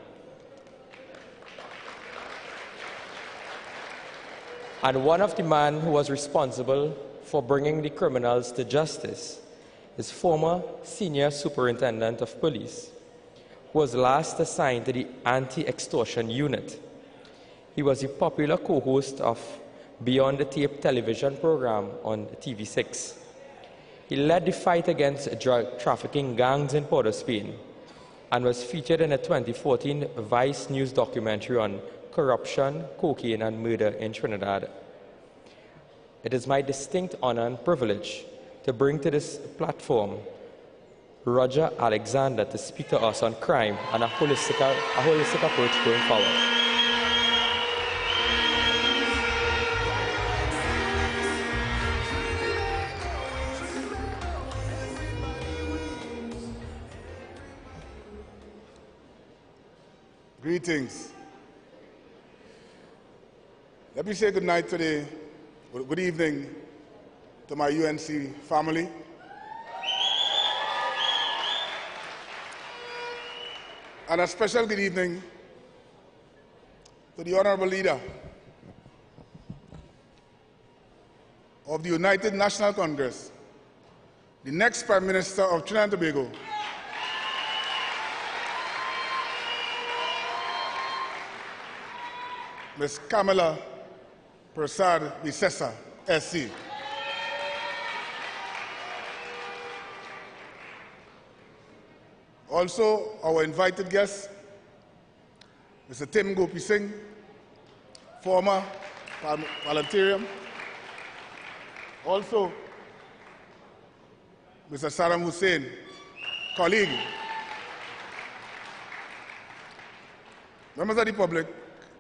B: And one of the men who was responsible for bringing the criminals to justice is former Senior Superintendent of Police, who was last assigned to the Anti-Extortion Unit. He was a popular co-host of Beyond the Tape television program on TV6. He led the fight against drug trafficking gangs in Port of Spain and was featured in a 2014 Vice News documentary on corruption, cocaine, and murder in Trinidad. It is my distinct honor and privilege to bring to this platform Roger Alexander to speak to us on crime and a holistic approach going forward.
E: Greetings. Let me say good night today, good evening to my UNC family. And a special good evening to the Honorable Leader of the United National Congress, the next Prime Minister of Trinidad and Tobago, Ms. Kamala Prasad Visesa, SC. Also, our invited guest, Mr. Tim Gopi Singh, former Parliamentarian. Also, Mr. Saddam Hussein, colleague. Members of the public,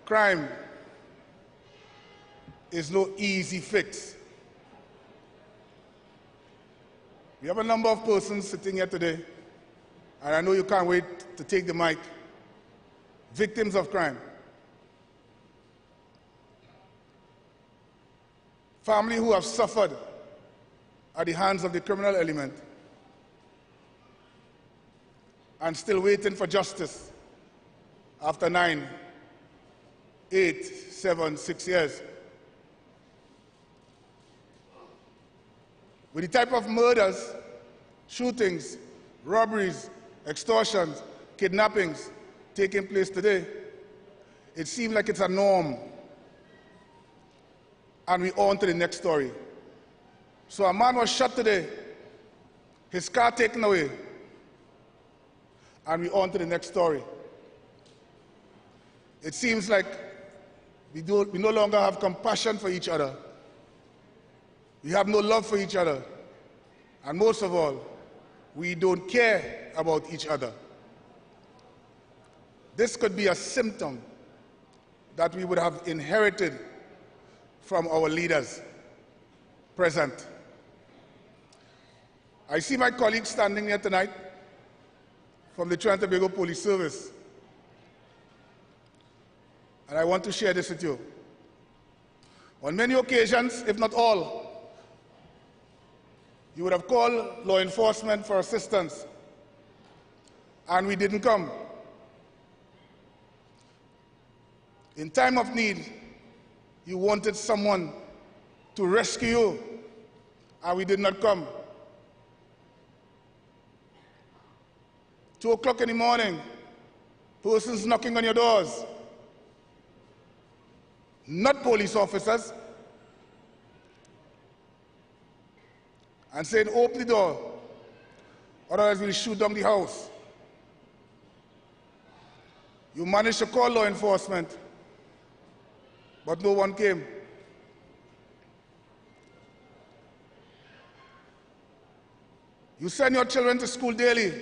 E: crime is no easy fix. We have a number of persons sitting here today, and I know you can't wait to take the mic, victims of crime. Family who have suffered at the hands of the criminal element and still waiting for justice after 9, 8, 7, 6 years. With the type of murders, shootings, robberies, extortions, kidnappings taking place today, it seems like it's a norm. And we're on to the next story. So a man was shot today, his car taken away, and we're on to the next story. It seems like we no longer have compassion for each other. We have no love for each other. And most of all, we don't care about each other. This could be a symptom that we would have inherited from our leaders present. I see my colleagues standing here tonight from the Trinidad and Tobago Police Service. And I want to share this with you. On many occasions, if not all, you would have called law enforcement for assistance, and we didn't come. In time of need, you wanted someone to rescue you, and we did not come. 2 o'clock in the morning, persons knocking on your doors, not police officers, and saying, open the door, otherwise we'll shoot down the house. You managed to call law enforcement, but no one came. You send your children to school daily,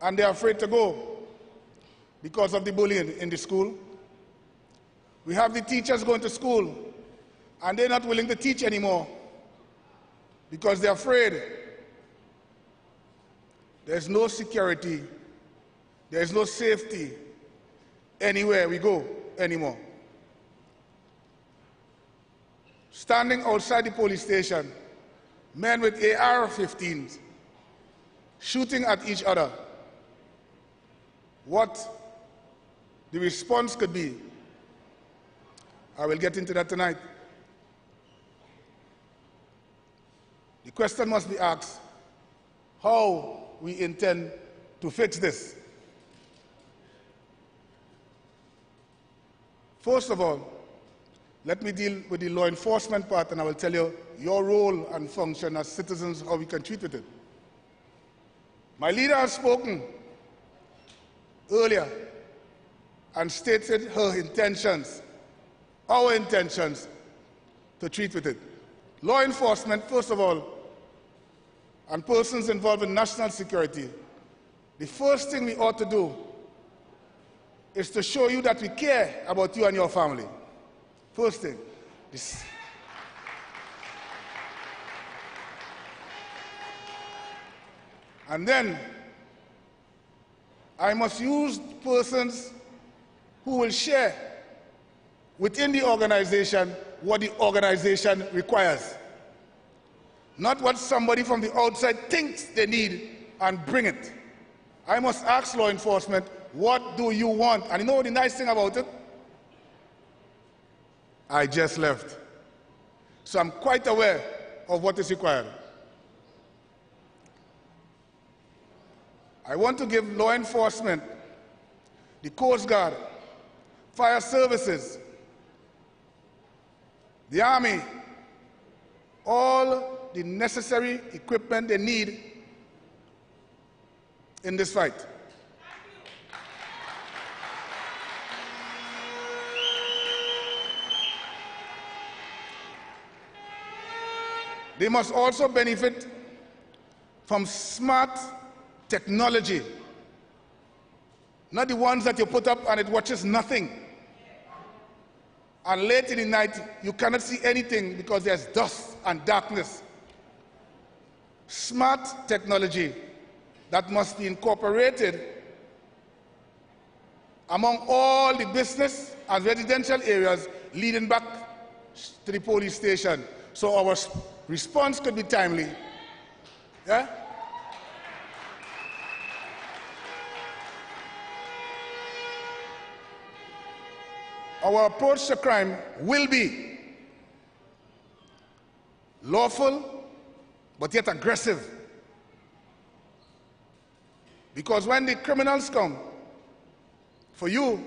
E: and they're afraid to go because of the bullying in the school. We have the teachers going to school, and they're not willing to teach anymore because they're afraid. There's no security, there's no safety anywhere we go anymore. Standing outside the police station, men with AR-15s shooting at each other. What the response could be, I will get into that tonight. The question must be asked, how we intend to fix this. First of all, let me deal with the law enforcement part, and I will tell you your role and function as citizens, how we can treat with it. My leader has spoken earlier and stated her intentions, our intentions, to treat with it. Law enforcement, first of all, and persons involved in national security, the first thing we ought to do is to show you that we care about you and your family. First thing. And then, I must use persons who will share within the organization what the organization requires. Not what somebody from the outside thinks they need and bring it. I must ask law enforcement, what do you want? And you know the nice thing about it? I just left. So I'm quite aware of what is required. I want to give law enforcement, the Coast Guard, fire services, the Army, all the necessary equipment they need in this fight. They must also benefit from smart technology, not the ones that you put up and it watches nothing. And late in the night, you cannot see anything because there's dust and darkness. Smart technology that must be incorporated among all the business and residential areas leading back to the police station, so our response could be timely. Yeah? Our approach to crime will be lawful, but yet aggressive. Because when the criminals come for you,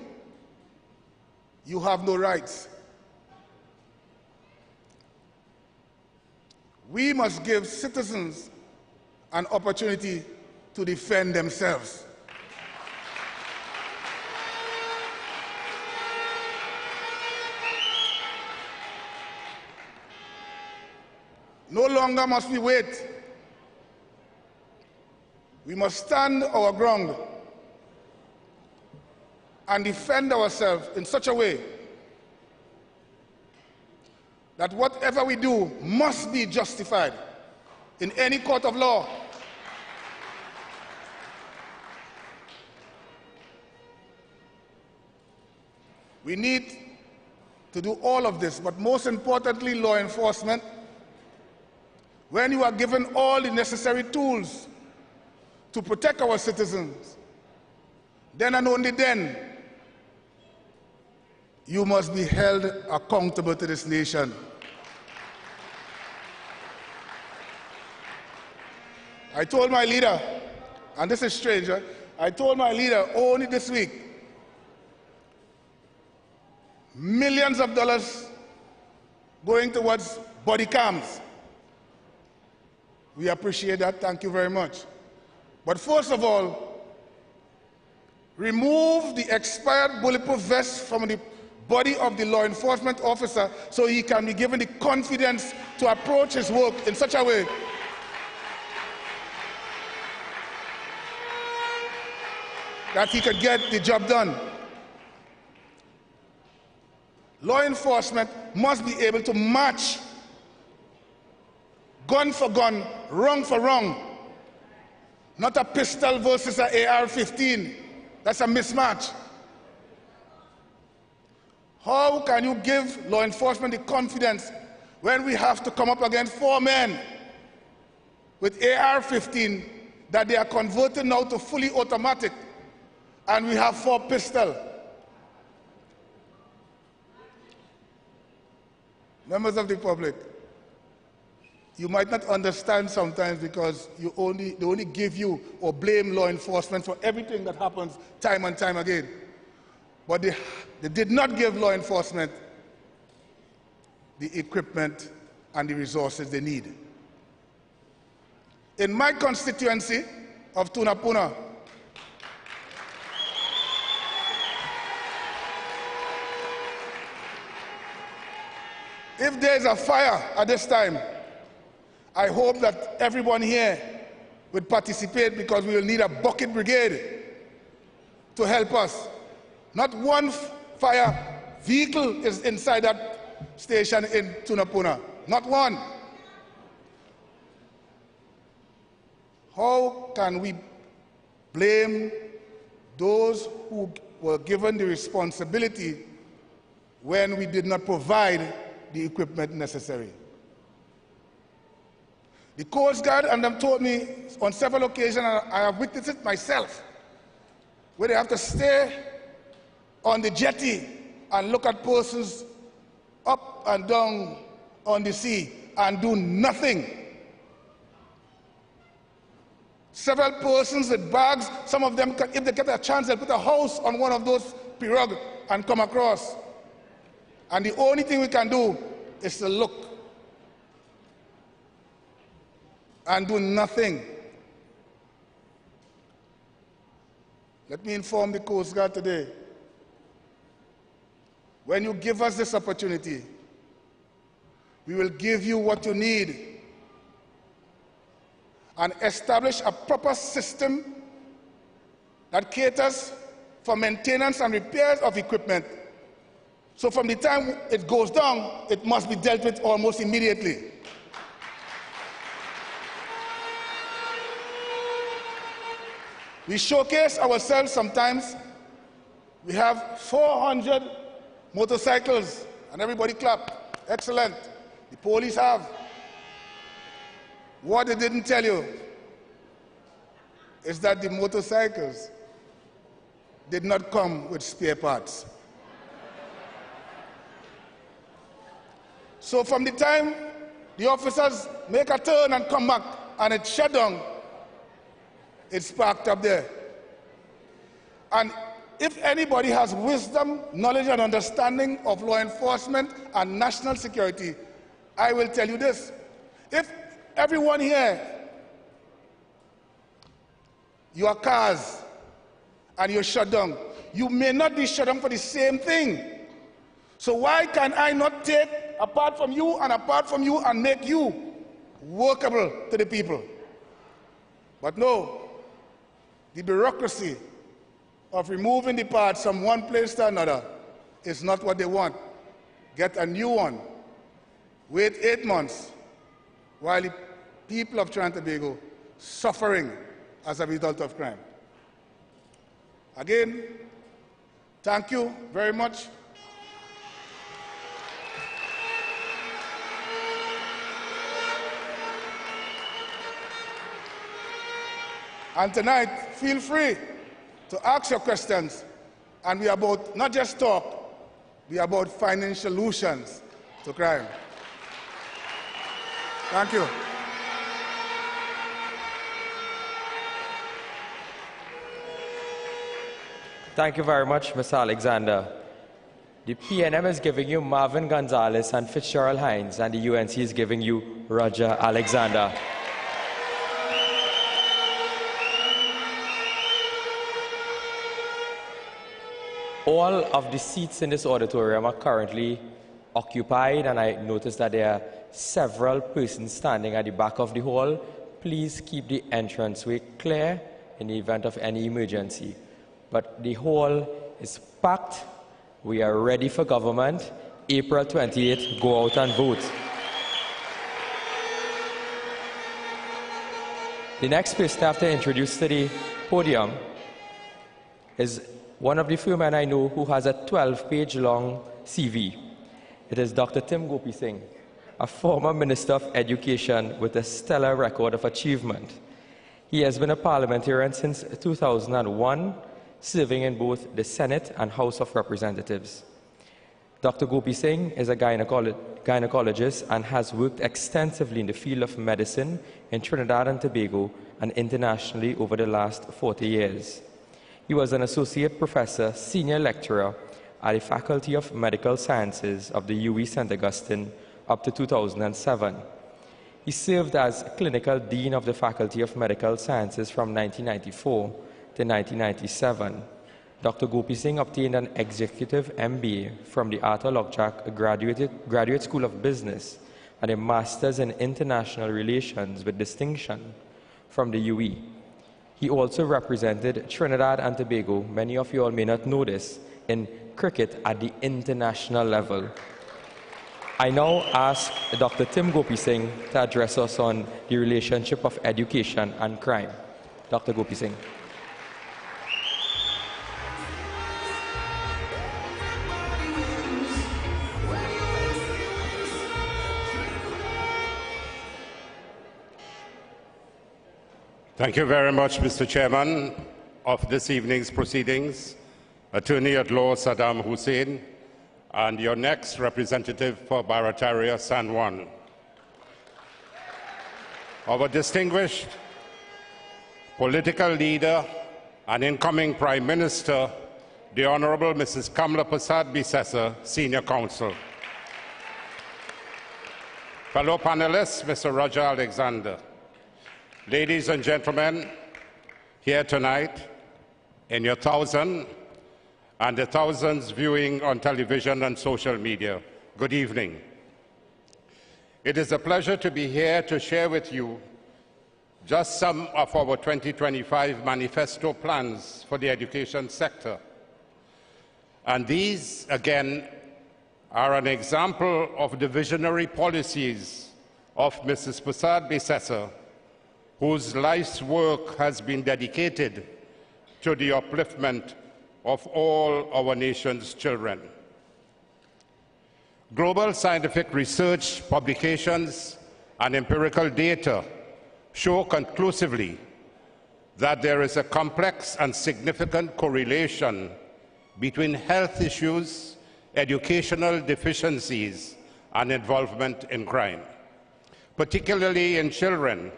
E: you have no rights. We must give citizens an opportunity to defend themselves. No longer must we wait. We must stand our ground and defend ourselves in such a way that whatever we do must be justified in any court of law. We need to do all of this, but most importantly, law enforcement, when you are given all the necessary tools to protect our citizens, then and only then, you must be held accountable to this nation. I told my leader, and this is strange, I told my leader only this week, millions of dollars going towards body cams. We appreciate that, thank you very much. But first of all, remove the expired bulletproof vest from the body of the law enforcement officer so he can be given the confidence to approach his work in such a way that he could get the job done. Law enforcement must be able to match gun for gun, wrong for wrong. Not a pistol versus an AR-15. That's a mismatch. How can you give law enforcement the confidence when we have to come up against 4 men with AR-15 that they are converted now to fully automatic, and we have 4 pistols? Members of the public, you might not understand sometimes because they only give you or blame law enforcement for everything that happens time and time again. But they did not give law enforcement the equipment and the resources they need. In my constituency of Tunapuna, if there is a fire at this time, I hope that everyone here would participate, because we will need a bucket brigade to help us. Not one fire vehicle is inside that station in Tunapuna. Not one. How can we blame those who were given the responsibility when we did not provide the equipment necessary? The Coast Guard, and they've told me on several occasions, and I have witnessed it myself, where they have to stay on the jetty and look at persons up and down on the sea and do nothing. Several persons with bags, some of them, if they get a chance, they'll put a house on one of those pirogues and come across. And the only thing we can do is to look and do nothing. Let me inform the Coast Guard today. When you give us this opportunity, we will give you what you need and establish a proper system that caters for maintenance and repairs of equipment. So from the time it goes down, it must be dealt with almost immediately. We showcase ourselves sometimes. We have 400 motorcycles, and everybody clap. Excellent. The police have. What they didn't tell you is that the motorcycles did not come with spare parts. So from the time the officers make a turn and come back and it's shut down, it's parked up there. And if anybody has wisdom, knowledge, and understanding of law enforcement and national security, I will tell you this. If everyone here, your cars, and you're shut down, you may not be shut down for the same thing. So why can I not take apart from you and make you workable to the people? But no. The bureaucracy of removing the parts from one place to another is not what they want. Get a new one. Wait 8 months while the people of Trinidad and Tobago suffering as a result of crime. Again, thank you very much. And tonight, feel free to ask your questions. And we are about not just talk, we are about finding solutions to crime. Thank you.
B: Thank you very much, Mr. Alexander. The PNM is giving you Marvin Gonzalez and Fitzgerald Hines, and the UNC is giving you Roger Alexander. All of the seats in this auditorium are currently occupied, and I noticed that there are several persons standing at the back of the hall. Please keep the entranceway clear in the event of any emergency. But the hall is packed. We are ready for government. April 28th, go out and vote. The next person I have to introduce to the podium is one of the few men I know who has a 12-page long CV. It is Dr. Tim Gopi Singh, a former Minister of Education with a stellar record of achievement. He has been a parliamentarian since 2001, serving in both the Senate and House of Representatives. Dr. Gopi Singh is a gynecologist and has worked extensively in the field of medicine in Trinidad and Tobago and internationally over the last 40 years. He was an associate professor, senior lecturer at the Faculty of Medical Sciences of the UWI St. Augustine up to 2007. He served as clinical dean of the Faculty of Medical Sciences from 1994 to 1997. Dr. Gopi Singh obtained an executive MBA from the Arthur Lockjack Graduate School of Business and a master's in international relations with distinction from the UWI. He also represented Trinidad and Tobago, many of you all may not know this, in cricket at the international level. I now ask Dr. Tim Gopi Singh to address us on the relationship of education and crime. Dr. Gopi Singh.
F: Thank you very much, Mr. Chairman of this evening's proceedings, Attorney at Law Saddam Hussein, and your next representative for Barataria, San Juan. Our distinguished political leader and incoming Prime Minister, the Honorable Mrs. Kamla Prasad Bisesa, Senior Counsel. Fellow panelists, Mr. Roger Alexander. Ladies and gentlemen, here tonight, in your thousands and the thousands viewing on television and social media, good evening. It is a pleasure to be here to share with you just some of our 2025 manifesto plans for the education sector. And these, again, are an example of the visionary policies of Mrs. Prasad Bisesa, whose life's work has been dedicated to the upliftment of all our nation's children. Global scientific research, publications, and empirical data show conclusively that there is a complex and significant correlation between health issues, educational deficiencies, and involvement in crime, particularly in children,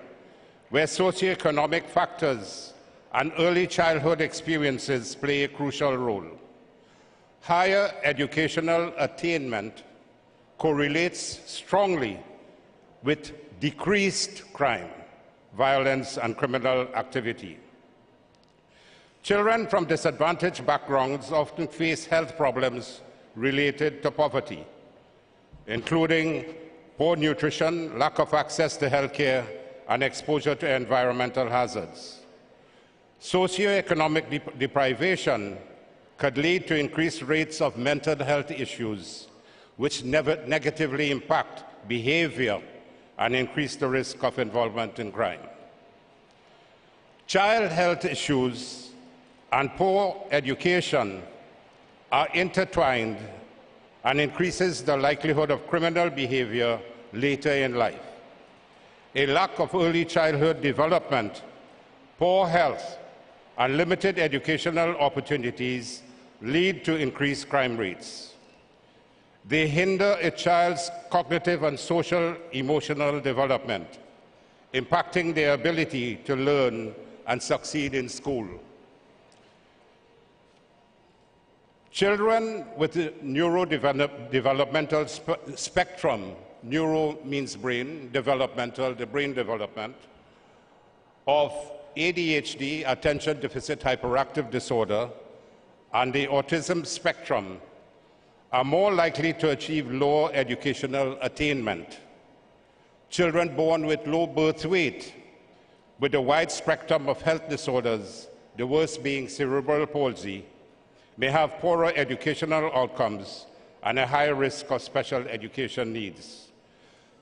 F: where socioeconomic factors and early childhood experiences play a crucial role. Higher educational attainment correlates strongly with decreased crime, violence, and criminal activity. Children from disadvantaged backgrounds often face health problems related to poverty, including poor nutrition, lack of access to health care, and exposure to environmental hazards. Socioeconomic deprivation could lead to increased rates of mental health issues, which negatively impact behavior and increase the risk of involvement in crime. Child health issues and poor education are intertwined and increases the likelihood of criminal behavior later in life. A lack of early childhood development, poor health, and limited educational opportunities lead to increased crime rates. They hinder a child's cognitive and social emotional development, impacting their ability to learn and succeed in school. Children with the neurodevelopmental spectrum, neuro means brain, developmental, the brain development, of ADHD, attention deficit hyperactive disorder, and the autism spectrum are more likely to achieve lower educational attainment. Children born with low birth weight, with a wide spectrum of health disorders, the worst being cerebral palsy, may have poorer educational outcomes and a higher risk of special education needs.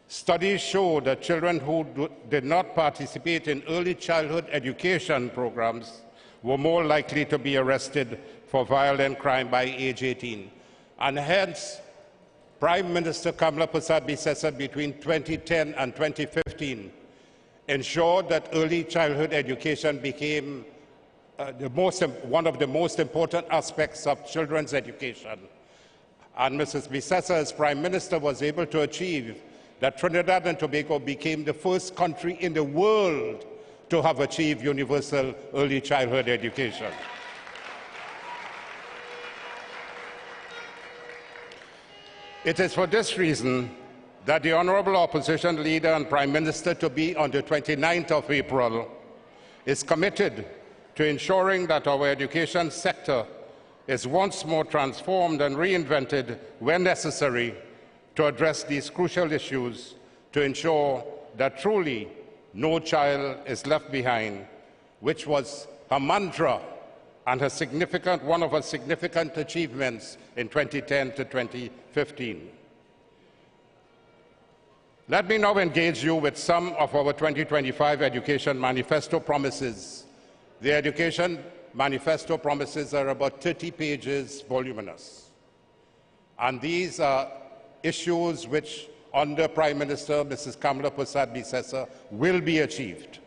F: Studies show that children who did not participate in early childhood education programs were more likely to be arrested for violent crime by age 18. And hence, Prime Minister Kamala Prasad Bisesa between 2010 and 2015 ensured that early childhood education became one of the most important aspects of children's education. And Mrs. Bisesa, as Prime Minister, was able to achieve that Trinidad and Tobago became the first country in the world to have achieved universal early childhood education. It is for this reason that the Honourable Opposition Leader and Prime Minister to be on the 29th of April is committed to ensuring that our education sector is once more transformed and reinvented when necessary to address these crucial issues to ensure that truly no child is left behind, which was her mantra and one of her significant achievements in 2010 to 2015. Let me now engage you with some of our 2025 Education Manifesto promises. The Education Manifesto promises are about 30 pages voluminous. And these are issues which, under Prime Minister Mrs. Kamala Prasad Bisesa, will be achieved.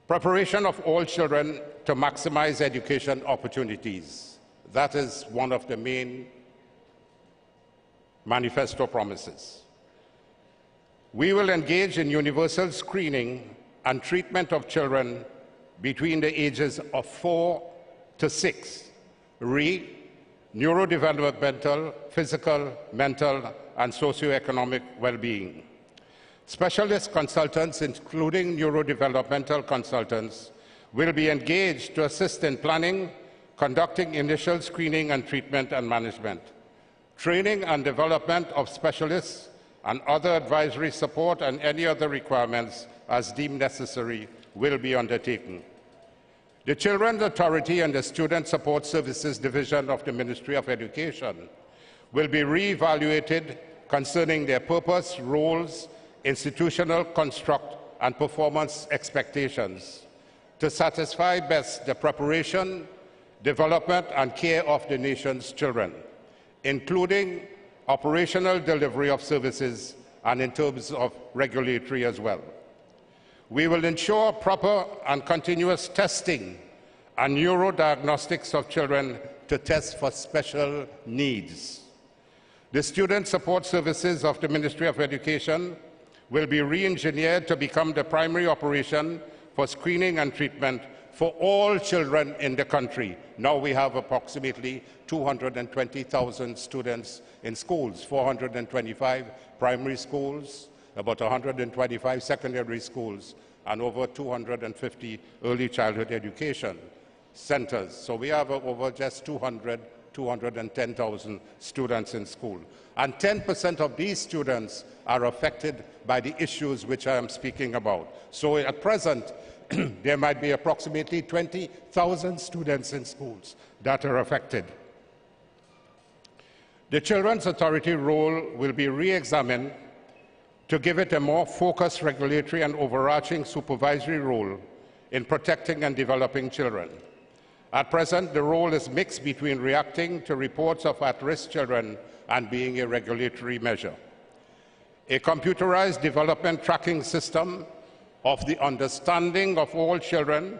F: Preparation of all children to maximize education opportunities. That is one of the main manifesto promises. We will engage in universal screening and treatment of children between the ages of 4 to 6, neurodevelopmental, physical, mental, and socioeconomic well-being. Specialist consultants, including neurodevelopmental consultants, will be engaged to assist in planning, conducting initial screening and treatment and management. Training and development of specialists and other advisory support and any other requirements as deemed necessary will be undertaken. The Children's Authority and the Student Support Services Division of the Ministry of Education will be re-evaluated concerning their purpose, roles, institutional construct, and performance expectations to satisfy best the preparation, development, and care of the nation's children, including operational delivery of services and in terms of regulatory as well. We will ensure proper and continuous testing and neurodiagnostics of children to test for special needs. The Student Support Services of the Ministry of Education will be re-engineered to become the primary operation for screening and treatment for all children in the country. Now we have approximately 220,000 students in schools, 425 primary schools, about 125 secondary schools, and over 250 early childhood education centers. So we have over just 210,000 students in school. And 10% of these students are affected by the issues which I am speaking about. So at present, there might be approximately 20,000 students in schools that are affected. The Children's Authority role will be re-examined to give it a more focused regulatory and overarching supervisory role in protecting and developing children. At present, the role is mixed between reacting to reports of at-risk children and being a regulatory measure. A computerized development tracking system of the understanding of all children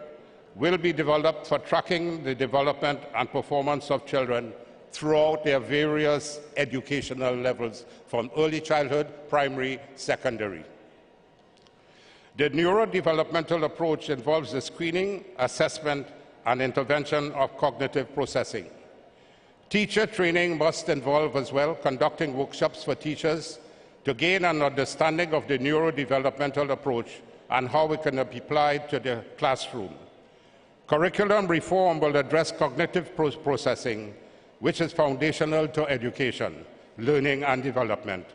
F: will be developed for tracking the development and performance of children throughout their various educational levels, from early childhood, primary, secondary. The neurodevelopmental approach involves the screening, assessment, and intervention of cognitive processing. Teacher training must involve as well conducting workshops for teachers to gain an understanding of the neurodevelopmental approach and how it can be applied to the classroom. Curriculum reform will address cognitive processing, which is foundational to education, learning, and development,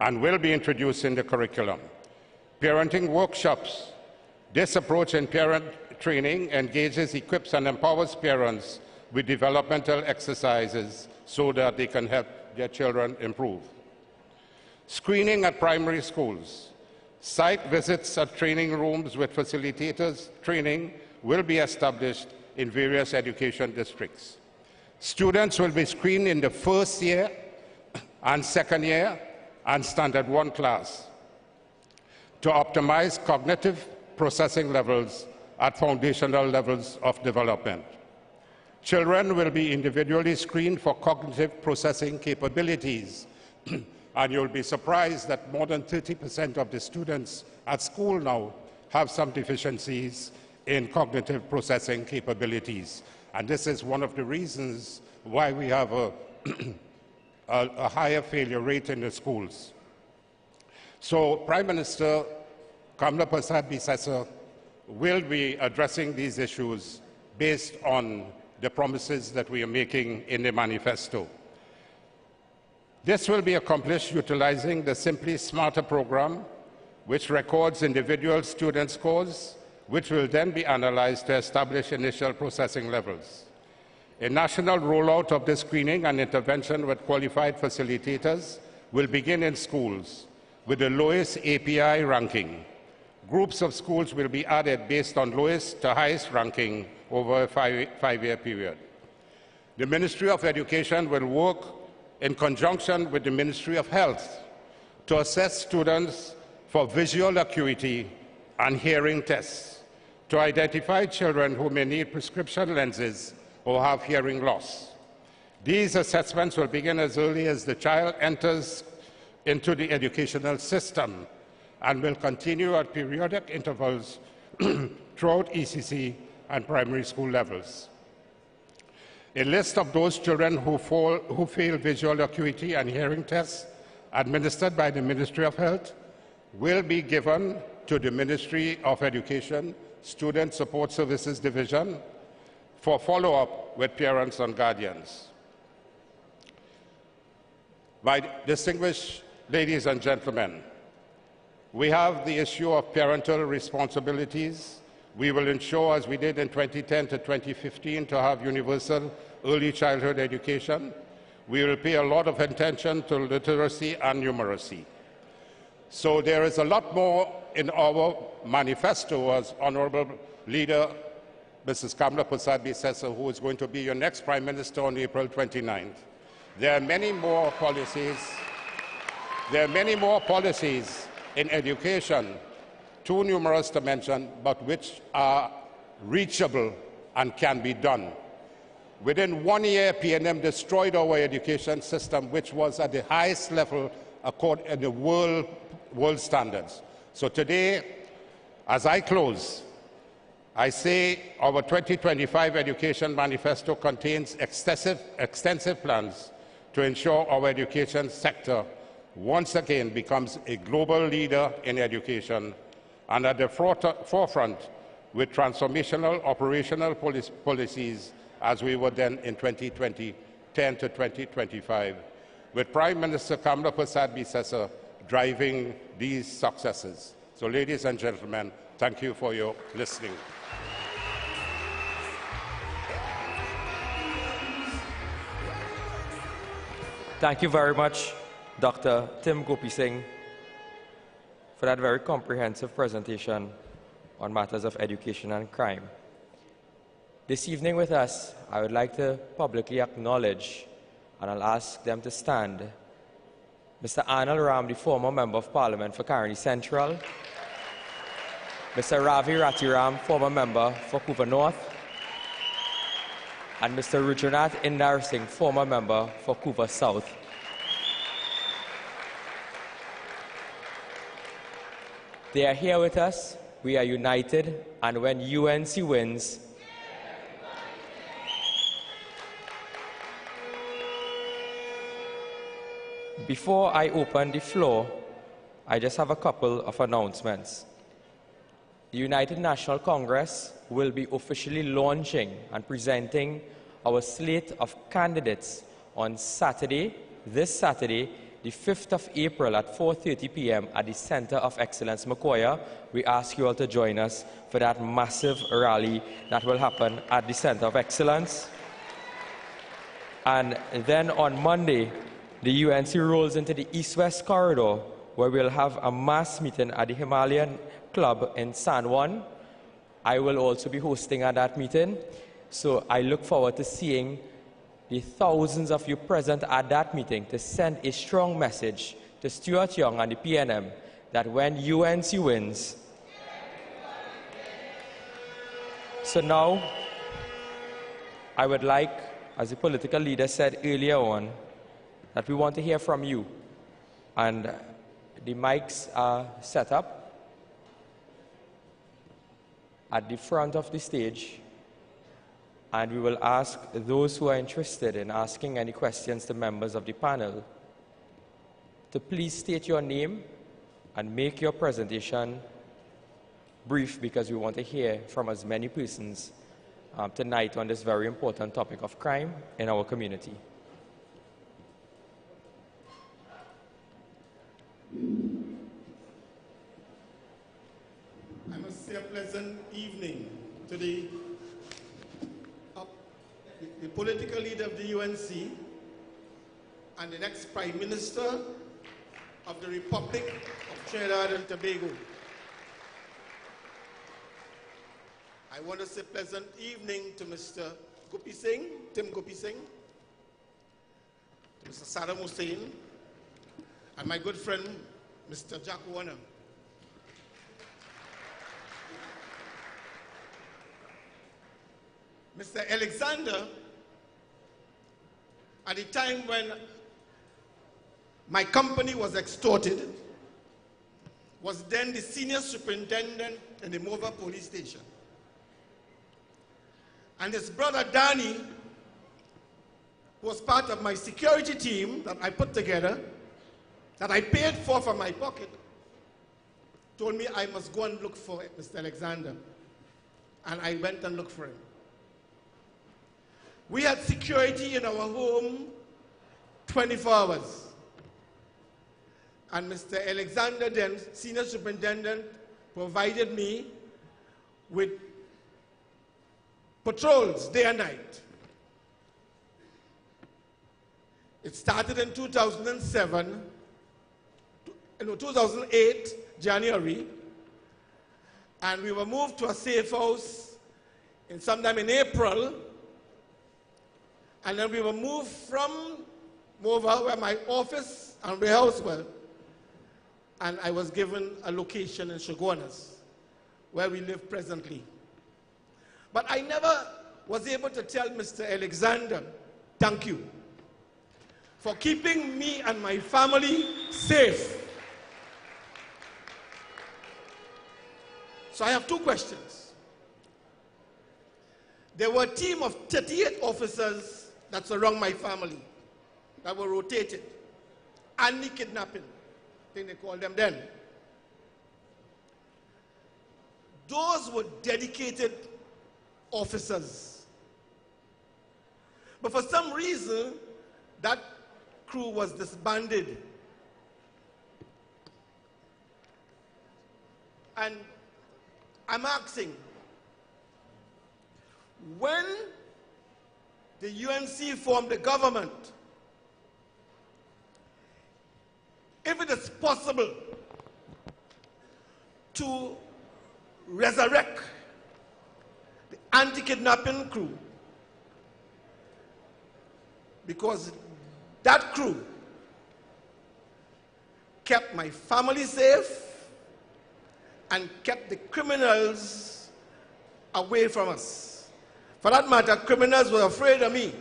F: and will be introduced in the curriculum. Parenting workshops. This approach in parent training engages, equips, and empowers parents with developmental exercises so that they can help their children improve. Screening at primary schools. Site visits at training rooms with facilitators training will be established in various education districts. Students will be screened in the first year and second year and standard 1 class to optimize cognitive processing levels at foundational levels of development. Children will be individually screened for cognitive processing capabilities, and you'll be surprised that more than 30% of the students at school now have some deficiencies in cognitive processing capabilities. And this is one of the reasons why we have a higher failure rate in the schools. So Prime Minister Kamla Prasad Bisesa will be addressing these issues based on the promises that we are making in the manifesto. This will be accomplished utilizing the Simply Smarter program, which records individual student scores, which will then be analyzed to establish initial processing levels. A national rollout of the screening and intervention with qualified facilitators will begin in schools with the lowest API ranking. Groups of schools will be added based on lowest to highest ranking over a five-year period. The Ministry of Education will work in conjunction with the Ministry of Health to assess students for visual acuity and hearing tests, to identify children who may need prescription lenses or have hearing loss. These assessments will begin as early as the child enters into the educational system and will continue at periodic intervals throughout ECC and primary school levels. A list of those children who fail visual acuity and hearing tests administered by the Ministry of Health will be given to the Ministry of Education Student Support Services Division for follow-up with parents and guardians. My distinguished Ladies and gentlemen, we have the issue of parental responsibilities. We will ensure, as we did in 2010 to 2015, to have universal early childhood education. We will pay a lot of attention to literacy and numeracy. So there is a lot more in our manifesto, as Honorable Leader Mrs. Kamla Persad-Bissessar, who is going to be your next Prime Minister on April 29th. There are many more policies. There are many more policies in education, too numerous to mention, but which are reachable and can be done. Within 1 year, PNM destroyed our education system, which was at the highest level according to the world standards. So today, as I close, I say our 2025 Education Manifesto contains extensive plans to ensure our education sector once again becomes a global leader in education and at the forefront with transformational operational policies as we were then in 2010 to 2025, with Prime Minister Kamla Persad-Bissessar driving these successes. So, ladies and gentlemen, thank you for your listening.
B: Thank you very much, Dr. Tim Gopi Singh, for that very comprehensive presentation on matters of education and crime. This evening with us, I would like to publicly acknowledge, and I'll ask them to stand, Mr. Anil Ram, the former Member of Parliament for Caroni Central, Mr. Ravi Ratiram, former Member for Cooper North, and Mr. Rudranath Indar Singh, former Member for Cooper South. They are here with us, we are united, and when UNC wins, before I open the floor, I just have a couple of announcements. The United National Congress will be officially launching and presenting our slate of candidates on Saturday, this Saturday, the 5th of April at 4:30 p.m. at the Center of Excellence, Macoya. We ask you all to join us for that massive rally that will happen at the Center of Excellence. And then on Monday, the UNC rolls into the East-West Corridor, where we'll have a mass meeting at the Himalayan Club in San Juan. I will also be hosting at that meeting, so I look forward to seeing the thousands of you present at that meeting to send a strong message to Stuart Young and the PNM that when UNC wins. So now, I would like, as the political leader said earlier on, that we want to hear from you. And the mics are set up at the front of the stage, and we will ask those who are interested in asking any questions to members of the panel to please state your name and make your presentation brief, because we want to hear from as many persons tonight on this very important topic of crime in our community.
C: I must say a pleasant evening to the political leader of the UNC and the next Prime Minister of the Republic of Trinidad and Tobago. I want to say pleasant evening to Mr. Gopi Singh, Tim Gopi Singh, to Mr. Saddam Hussein, and my good friend, Mr. Jack Warner. Mr. Alexander, at the time when my company was extorted, was then the senior superintendent in the Mova police station. And his brother Danny, who was part of my security team that I put together, that I paid for from my pocket, told me I must go and look for Mr. Alexander. And I went and looked for him. We had security in our home 24 hours. and Mr. Alexander, then Senior Superintendent, provided me with patrols day and night. It started in 2008, January, and we were moved to a safe house sometime in April, and then we were moved from Mova, where my office and warehouse were, and I was given a location in Shogunas, where we live presently. But I never was able to tell Mr. Alexander, thank you for keeping me and my family safe. So I have two questions. There were a team of 38 officers that surround my family that were rotated. Anti-kidnapping, I think they called them then. Those were dedicated officers. But for some reason, that crew was disbanded. And I'm asking, when the UNC formed the government, if it is possible to resurrect the anti-kidnapping crew, because that crew kept my family safe and kept the criminals away from us. For that matter, criminals were afraid of me.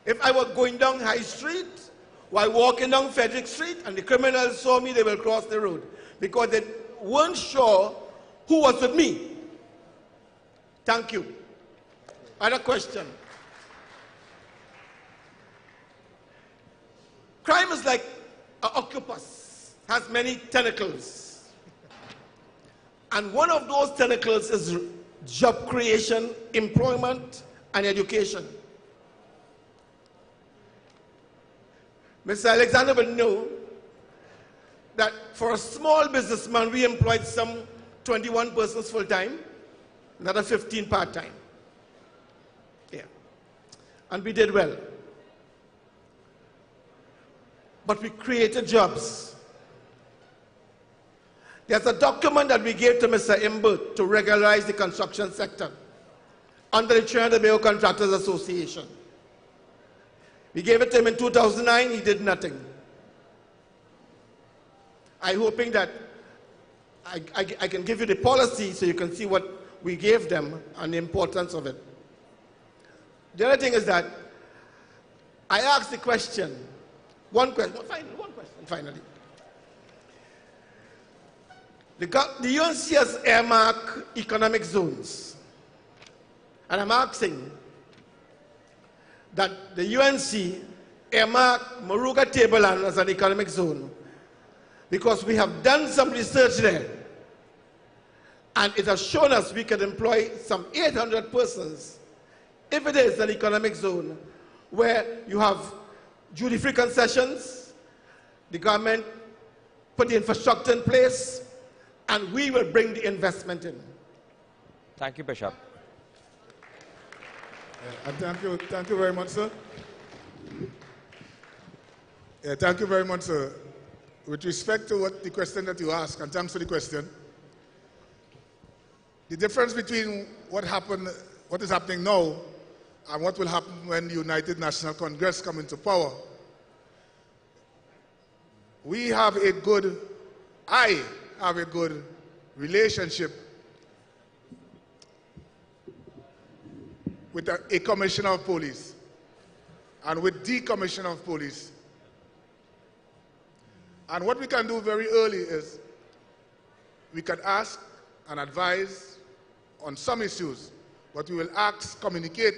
C: If I were going down High Street while walking down Frederick Street and the criminals saw me, they will cross the road because they weren't sure who was with me. Thank you. Other question. Crime is like an octopus, has many tentacles. And one of those tentacles is job creation, employment, and education. Mr. Alexander will know that for a small businessman, we employed some 21 persons full-time, another 15 part-time. Yeah. And we did well. But we created jobs. There's a document that we gave to Mr. Imbert to regularize the construction sector under the Trinidad Tobago Contractors Association. We gave it to him in 2009, he did nothing. I'm hoping that I can give you the policy so you can see what we gave them and the importance of it. The other thing is that I asked the question, one question finally. The UNC has earmarked economic zones. And I'm asking that the UNC earmark Moruga Tableland as an economic zone because we have done some research there and it has shown us we can employ some 800 persons if it is an economic zone where you have duty-free concessions, the government put the infrastructure in place, and we will bring the investment in.
B: Thank you, Bishop.
E: Thank you very much, sir. Thank you very much, sir. With respect to the question that you asked, and thanks for the question, the difference between what is happening now and what will happen when the United National Congress come into power, I have a good relationship with a commissioner of police and with the commissioner of police. And what we can do very early is we can ask and advise on some issues, but we will ask, communicate,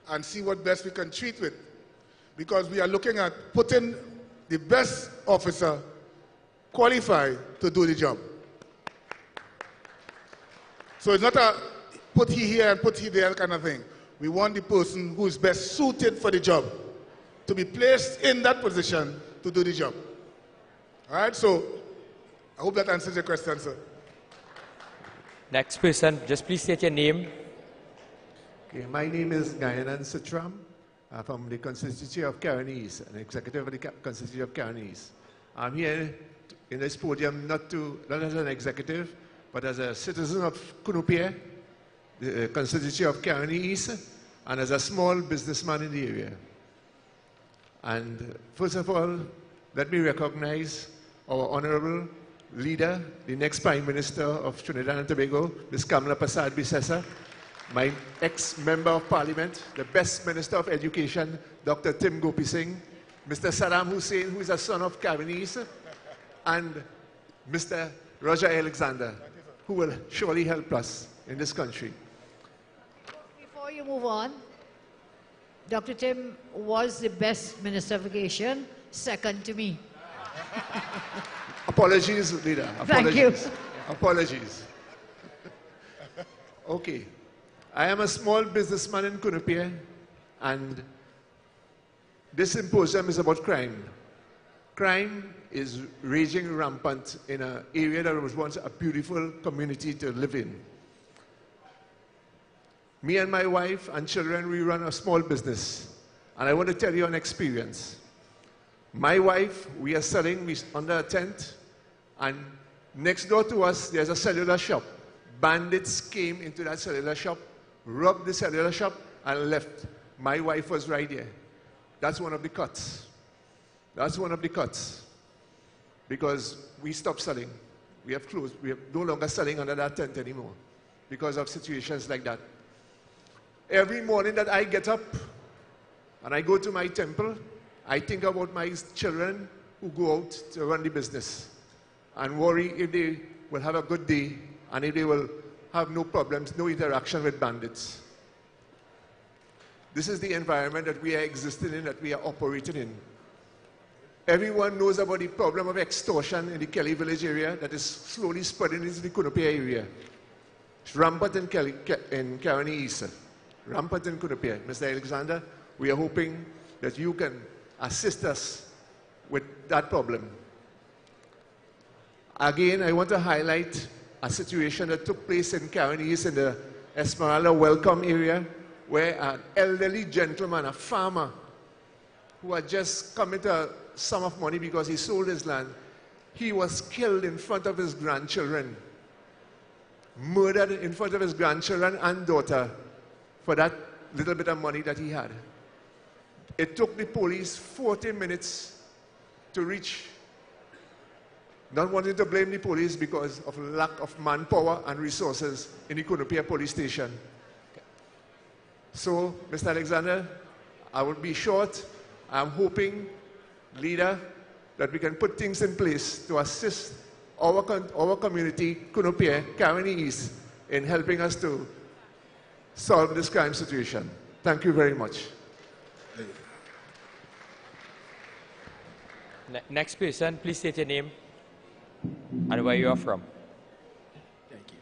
E: and see what best we can treat with. Because we are looking at putting the best officer qualified to do the job. So it's not a put he here and put he there kind of thing. We want the person who is best suited for the job to be placed in that position to do the job. All right, so I hope that answers your question, sir.
B: Next person, just please state your name.
G: Okay, my name is Gayanan Sitram. I'm from the constituency of Karen East, an executive of the constituency of Karen East. I'm here in this podium not as an executive, but as a citizen of Kunupia, the constituency of Karen East, and as a small businessman in the area. And first of all, let me recognize our honorable leader, the next Prime Minister of Trinidad and Tobago, Ms. Kamala Persad-Bissessar, my ex-member of Parliament, the best Minister of Education, Dr. Tim Gopi Singh, Mr. Saddam Hussein, who is a son of Cavanese, and Mr. Roger Alexander, who will surely help us in this country.
D: Before you move on, Dr. Tim was the best Minister of Education, second to me.
G: Apologies, leader.
D: Thank you.
G: Apologies. Okay. I am a small businessman in Kunupia, and this symposium is about crime. Crime is raging rampant in an area that was once a beautiful community to live in. Me and my wife and children, we run a small business, and I want to tell you an experience. My wife, we are selling under a tent, and next door to us, there's a cellular shop. Bandits came into that cellular shop, robbed the cellular shop, and left. My wife was right there. That's one of the cuts. That's one of the cuts. Because we stopped selling. We have closed. We are no longer selling under that tent anymore because of situations like that. Every morning that I get up and I go to my temple, I think about my children who go out to run the business and worry if they will have a good day and if they will have no problems, no interaction with bandits. This is the environment that we are existing in, that we are operating in. Everyone knows about the problem of extortion in the Kelly Village area that is slowly spreading into the Kunupia area. It's rampant in Karen East, rampant in Kunupia. Mr. Alexander, we are hoping that you can assist us with that problem. Again, I want to highlight a situation that took place in Karen East in the Esmeralda Welcome area, where an elderly gentleman, a farmer, who had just come into a sum of money because he sold his land, he was killed in front of his grandchildren, murdered in front of his grandchildren and daughter for that little bit of money that he had. It took the police 40 minutes to reach. Not wanting to blame the police because of lack of manpower and resources in the Kunupia police station. So, Mr. Alexander, I will be short. I'm hoping, leader, that we can put things in place to assist our community, Kunupia, Karen East, in helping us to solve this crime situation. Thank you very much.
B: Next person, please state your name and where you are from.
H: Thank you.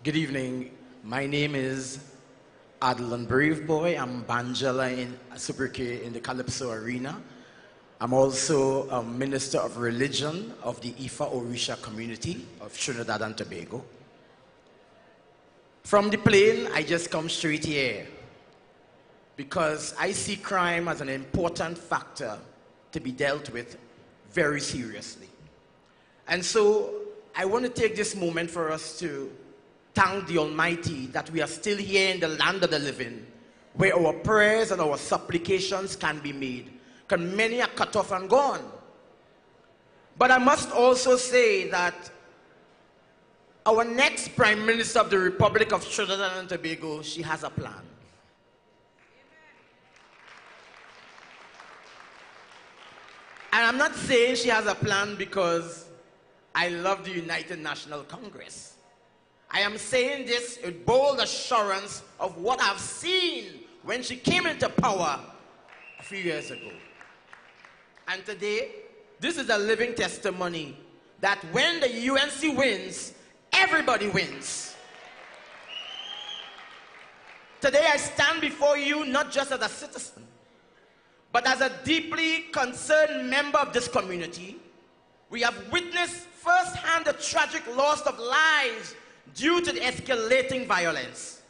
H: Good evening. My name is Adelan Braveboy. I'm Banjala in Subrike in the Calypso Arena. I'm also a Minister of Religion of the Ifa Orisha community of Trinidad and Tobago. From the plane, I just come straight here because I see crime as an important factor to be dealt with very seriously. And so I want to take this moment for us to thank the Almighty that we are still here in the land of the living, where our prayers and our supplications can be made, because many are cut off and gone. But I must also say that our next Prime Minister of the Republic of Trinidad and Tobago, she has a plan. And I'm not saying she has a plan because I love the United National Congress. I am saying this with bold assurance of what I've seen when she came into power a few years ago. And today, this is a living testimony that when the UNC wins, everybody wins. Today I stand before you not just as a citizen, But as a deeply concerned member of this community, we have witnessed firsthand the tragic loss of lives due to the escalating violence,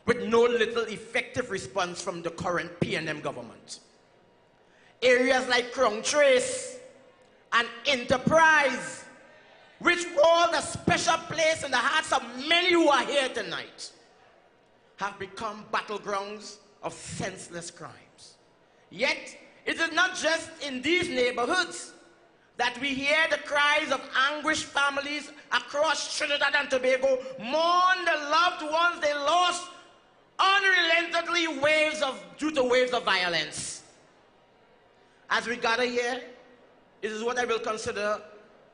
H: with no little effective response from the current PNM government. Areas like Crown Trace and Enterprise, which hold a special place in the hearts of many who are here tonight, have become battlegrounds of senseless crimes. Yet, it is not just in these neighborhoods that we hear the cries of anguished families across Trinidad and Tobago mourn the loved ones they lost unrelentingly due to waves of violence. As we gather here, it is what I will consider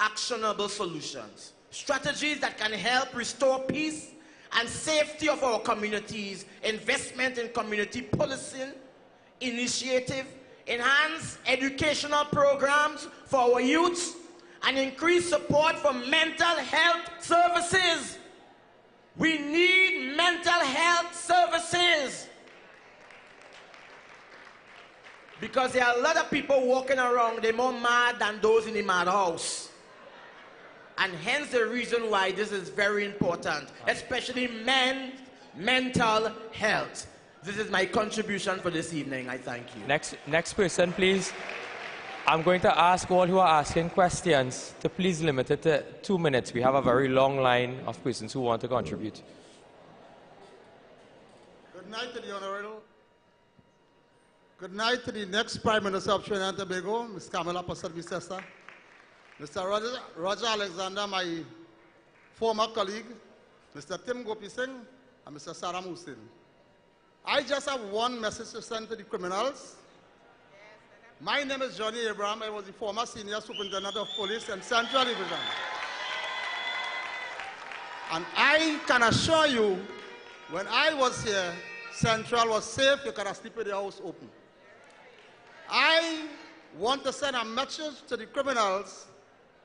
H: actionable solutions, strategies that can help restore peace and safety of our communities, investment in community policing, initiative, enhance educational programs for our youths, and increase support for mental health services. We need mental health services. Because there are a lot of people walking around, they're more mad than those in the madhouse. And hence the reason why this is very important, especially men's mental health. This is my contribution for this evening. I thank you.
B: Next person, please. I'm going to ask all who are asking questions to please limit it to 2 minutes. We have a very long line of persons who want to contribute.
I: Good night to the Honorable. Good night to the next Prime Minister of Trinidad and Tobago, Ms. Kamala Persad-Bissessar. Mr. Roger Alexander, my former colleague, Mr. Tim Gopi Singh, and Mr. Saddam Hussein. I just have one message to send to the criminals. My name is Johnny Abraham. I was the former Senior Superintendent of Police in Central Division. And I can assure you, when I was here, Central was safe. You could have slept with the house open. I want to send a message to the criminals.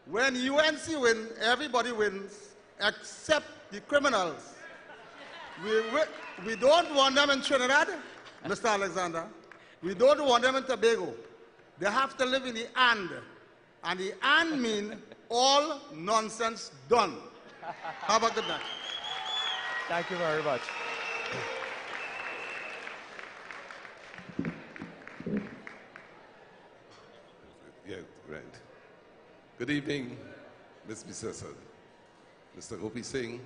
I: When UNC wins, everybody wins, except the criminals. We don't want them in Trinidad, Mr. Alexander. We don't want them in Tobago. They have to live in the and. And the and means all nonsense done. Have a good night.
B: Thank you very much.
J: Yeah, right. Good evening, Ms. Bissessar, Mr. Gopi Singh,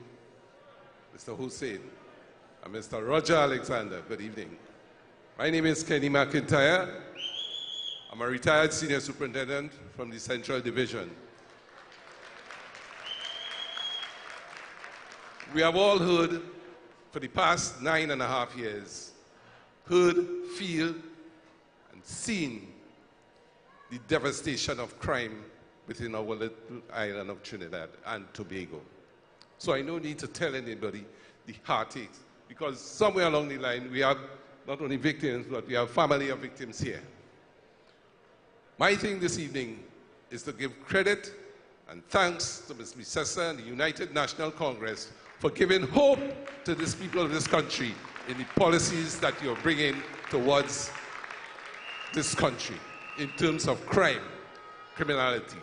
J: Mr. Hussein, and Mr. Roger Alexander. Good evening. My name is Kenny McIntyre. I'm a retired senior superintendent from the Central Division. We have all heard for the past 9.5 years, heard, feel, and seen the devastation of crime within our little island of Trinidad and Tobago. So I no need to tell anybody the heartaches, because somewhere along the line we have not only victims, but we have family of victims here. My thing this evening is to give credit and thanks to Ms. Bissessar and the United National Congress for giving hope to these people of this country in the policies that you're bringing towards this country in terms of crime, criminality.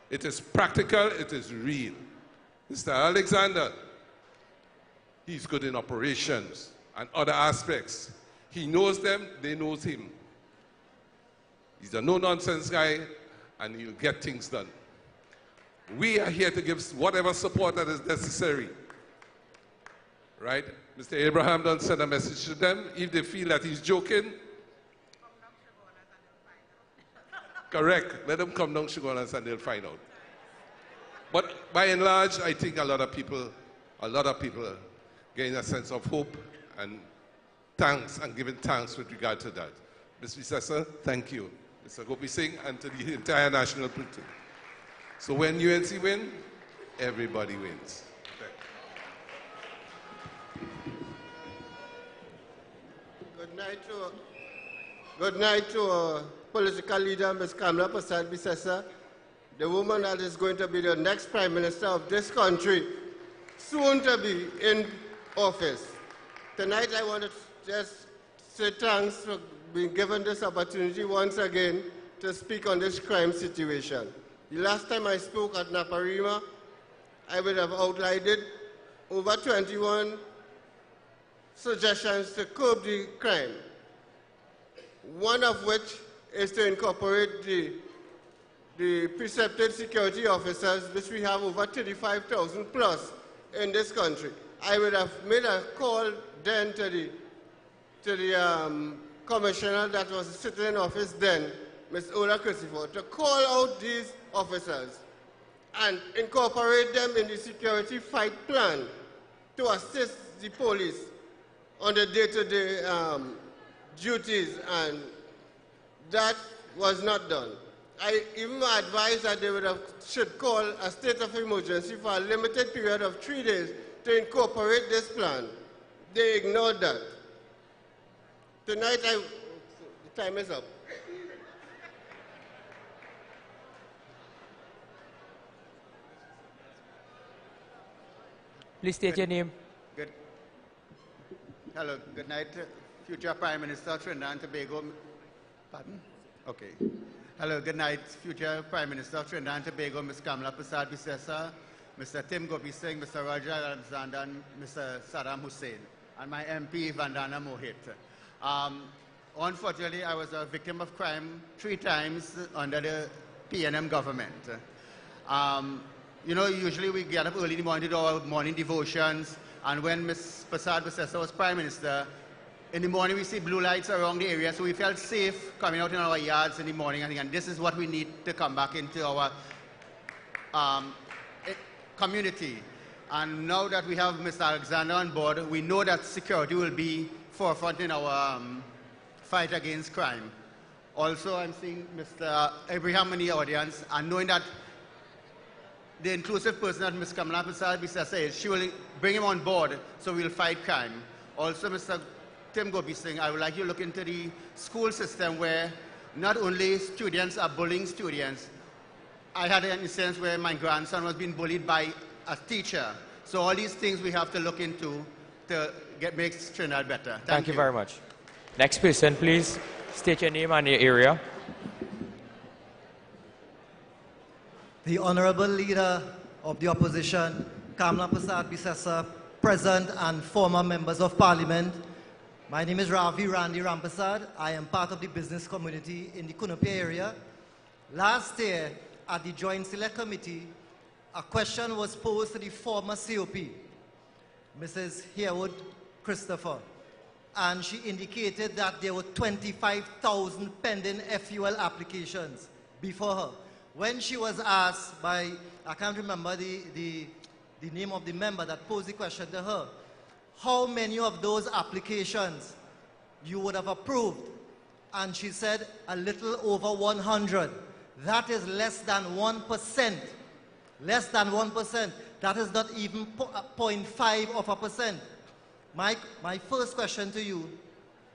J: It is practical, it is real. Mr. Alexander, he's good in operations and other aspects. He knows them, they know him. He's a no-nonsense guy, and he'll get things done. We are here to give whatever support that is necessary. Right? Mr. Abraham don't send a message to them. If they feel that he's joking, correct. Let them come down Sugarlands and they'll find out. But by and large, I think a lot of people gain a sense of hope and thanks and giving thanks with regard to that. Ms. Bissessar, thank you. Mr. Gopi Singh, and to the entire national printing. So when UNC win, everybody wins.
K: Good night to political leader, Ms. Kamala Persad-Bissessar, the woman that is going to be the next Prime Minister of this country, soon to be in office. Tonight I want to just say thanks for being given this opportunity once again to speak on this crime situation. The last time I spoke at Naparima, I would have outlined it, over 21 suggestions to curb the crime, one of which is to incorporate the precepted security officers, which we have over 35,000 plus in this country. I would have made a call then to the commissioner that was sitting in office then, Ms. Ola Christopher, to call out these officers and incorporate them in the security fight plan to assist the police on the day-to-day duties, and that was not done. I even advised that they should call a state of emergency for a limited period of 3 days to incorporate this plan. They ignored that. Tonight, the time is up.
B: Please state your name.
I: Hello, good night, future Prime Minister of Trinidad and Tobago. Pardon? Okay. Hello, good night, future Prime Minister of Trinidad and Tobago, Ms. Kamala Prasad Bisesa, Mr. Tim Gopi Singh, Mr. Roger Alexander, and Mr. Saddam Hussein, and my MP, Vandana Mohit. Unfortunately, I was a victim of crime 3 times under the PNM government. You know, usually we get up early in the morning to do our morning devotions, and when Ms. Prasad Bisesa was Prime Minister, in the morning we see blue lights around the area, so we felt safe coming out in our yards in the morning, and this is what we need to come back into our community. And now that we have Mr. Alexander on board, we know that security will be forefront in our fight against crime. Also, I'm seeing Mr. Abraham in the audience, and knowing that the inclusive person that Ms. Kamala Prasad Bisesa is, she will bring him on board, so we'll fight crime. Also, Mr. Tim Gopi Singh, I would like you to look into the school system where not only students are bullying students. I had an instance where my grandson was being bullied by a teacher. So all these things we have to look into to make Trinidad better.
B: Thank you very much. Next person, please state your name and your area.
L: The Honorable Leader of the Opposition, Kamala Prasad Bisesa, present and former members of Parliament. My name is Ravi Randy Rampasad. I am part of the business community in the Kunupi area. Last year, at the Joint Select Committee, a question was posed to the former COP, Mrs. Herwood Christopher, and she indicated that there were 25,000 pending FUL applications before her. When she was asked by, I can't remember the name of the member that posed the question to her, how many of those applications you would have approved? And she said a little over 100. That is less than 1%. Less than 1%. That is not even 0.5%. My first question to you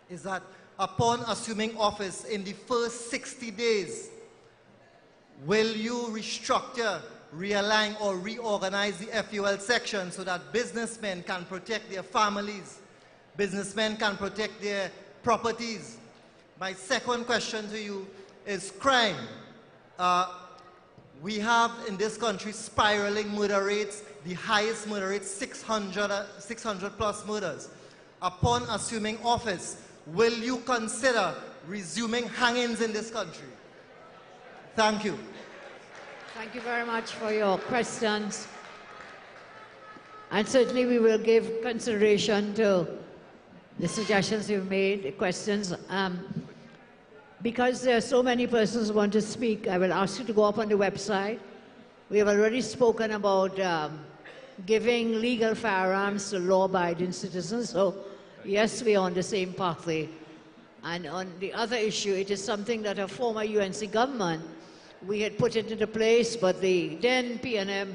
L: is that upon assuming office in the first 60 days, will you restructure, realign, or reorganize the FUL section so that businessmen can protect their families, businessmen can protect their properties? My second question to you is crime. We have in this country spiraling murder rates, the highest murder rates, 600 plus murders. Upon assuming office, will you consider resuming hangings in this country? Thank you.
D: Thank you very much for your questions. And certainly we will give consideration to the suggestions you've made, the questions. Because there are so many persons who want to speak, I will ask you to go up on the website. We have already spoken about giving legal firearms to law-abiding citizens. So yes, we are on the same pathway. And on the other issue, it is something that a former UNC government, we had put it into place, but the then PNM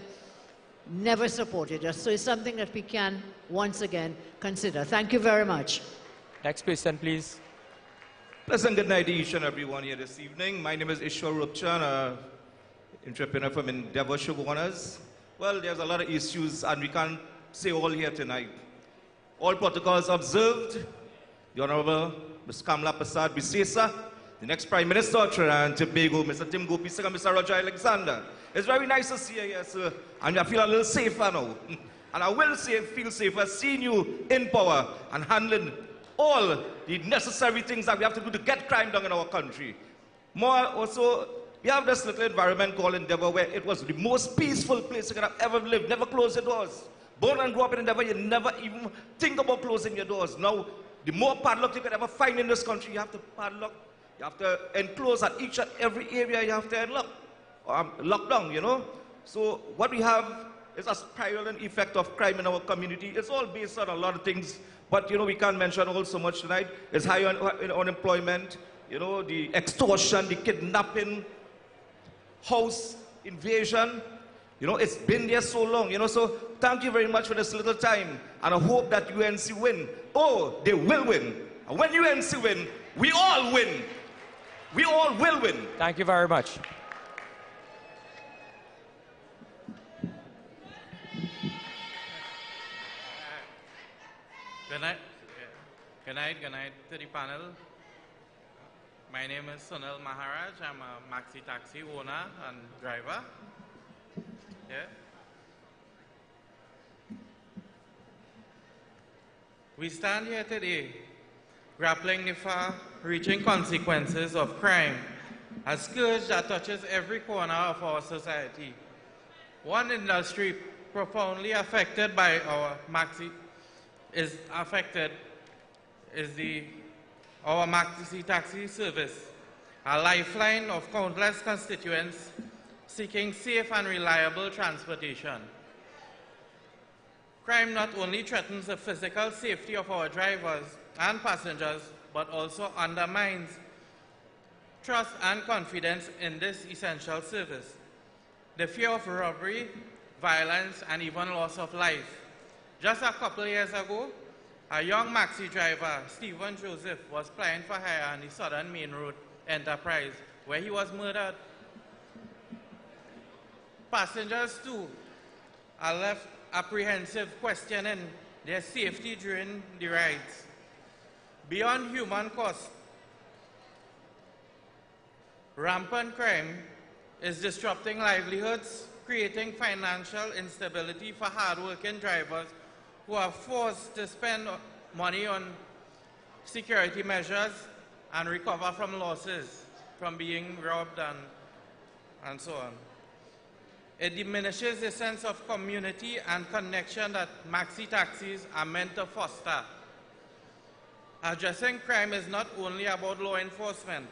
D: never supported us. So it's something that we can once again consider. Thank you very much.
B: Next person, please.
M: Pleasant good night to each and everyone here this evening. My name is Ishwar Rupchan, an entrepreneur from Endeavour Sugar Owners. Well, there's a lot of issues, and we can't say all here tonight. All protocols observed. The Honorable Ms. Kamala Prasad Bisesa, the next Prime Minister of Trinidad and Tobago, Mr. Tim Gopi, and Mr. Roger Alexander. It's very nice to see you here, sir, and I feel a little safer now. And I will feel safer seeing you in power and handling all the necessary things that we have to do to get crime down in our country. More also, we have this little environment called Endeavour where it was the most peaceful place you could have ever lived. Never close your doors. Born and grew up in Endeavour, you never even think about closing your doors. Now, the more padlock you could ever find in this country, you have to padlock. You have to enclose at each and every area you have to lock down, you know. So what we have is a spiral and effect of crime in our community. It's all based on a lot of things, but you know, we can't mention all so much tonight. It's high unemployment, you know, the extortion, the kidnapping, house invasion. You know, it's been there so long, you know, so thank you very much for this little time, and I hope that UNC win. Oh, they will win. And when UNC win, we all win. We all will win.
B: Thank you very much.
N: Good night. Good night to the panel. My name is Sunil Maharaj. I'm a maxi taxi owner and driver. Yeah. We stand here today grappling the far-reaching consequences of crime, a scourge that touches every corner of our society. One industry profoundly affected by our maxi our maxi taxi service, a lifeline of countless constituents seeking safe and reliable transportation. Crime not only threatens the physical safety of our drivers and passengers, but also undermines trust and confidence in this essential service. The fear of robbery, violence, and even loss of life. Just a couple of years ago, a young maxi driver, Stephen Joseph, was plying for hire on the Southern Main Road Enterprise, where he was murdered. Passengers, too, are left apprehensive, questioning their safety during the rides. Beyond human cost, rampant crime is disrupting livelihoods, creating financial instability for hard-working drivers who are forced to spend money on security measures and recover from losses, from being robbed and so on. It diminishes the sense of community and connection that maxi taxis are meant to foster. Addressing crime is not only about law enforcement,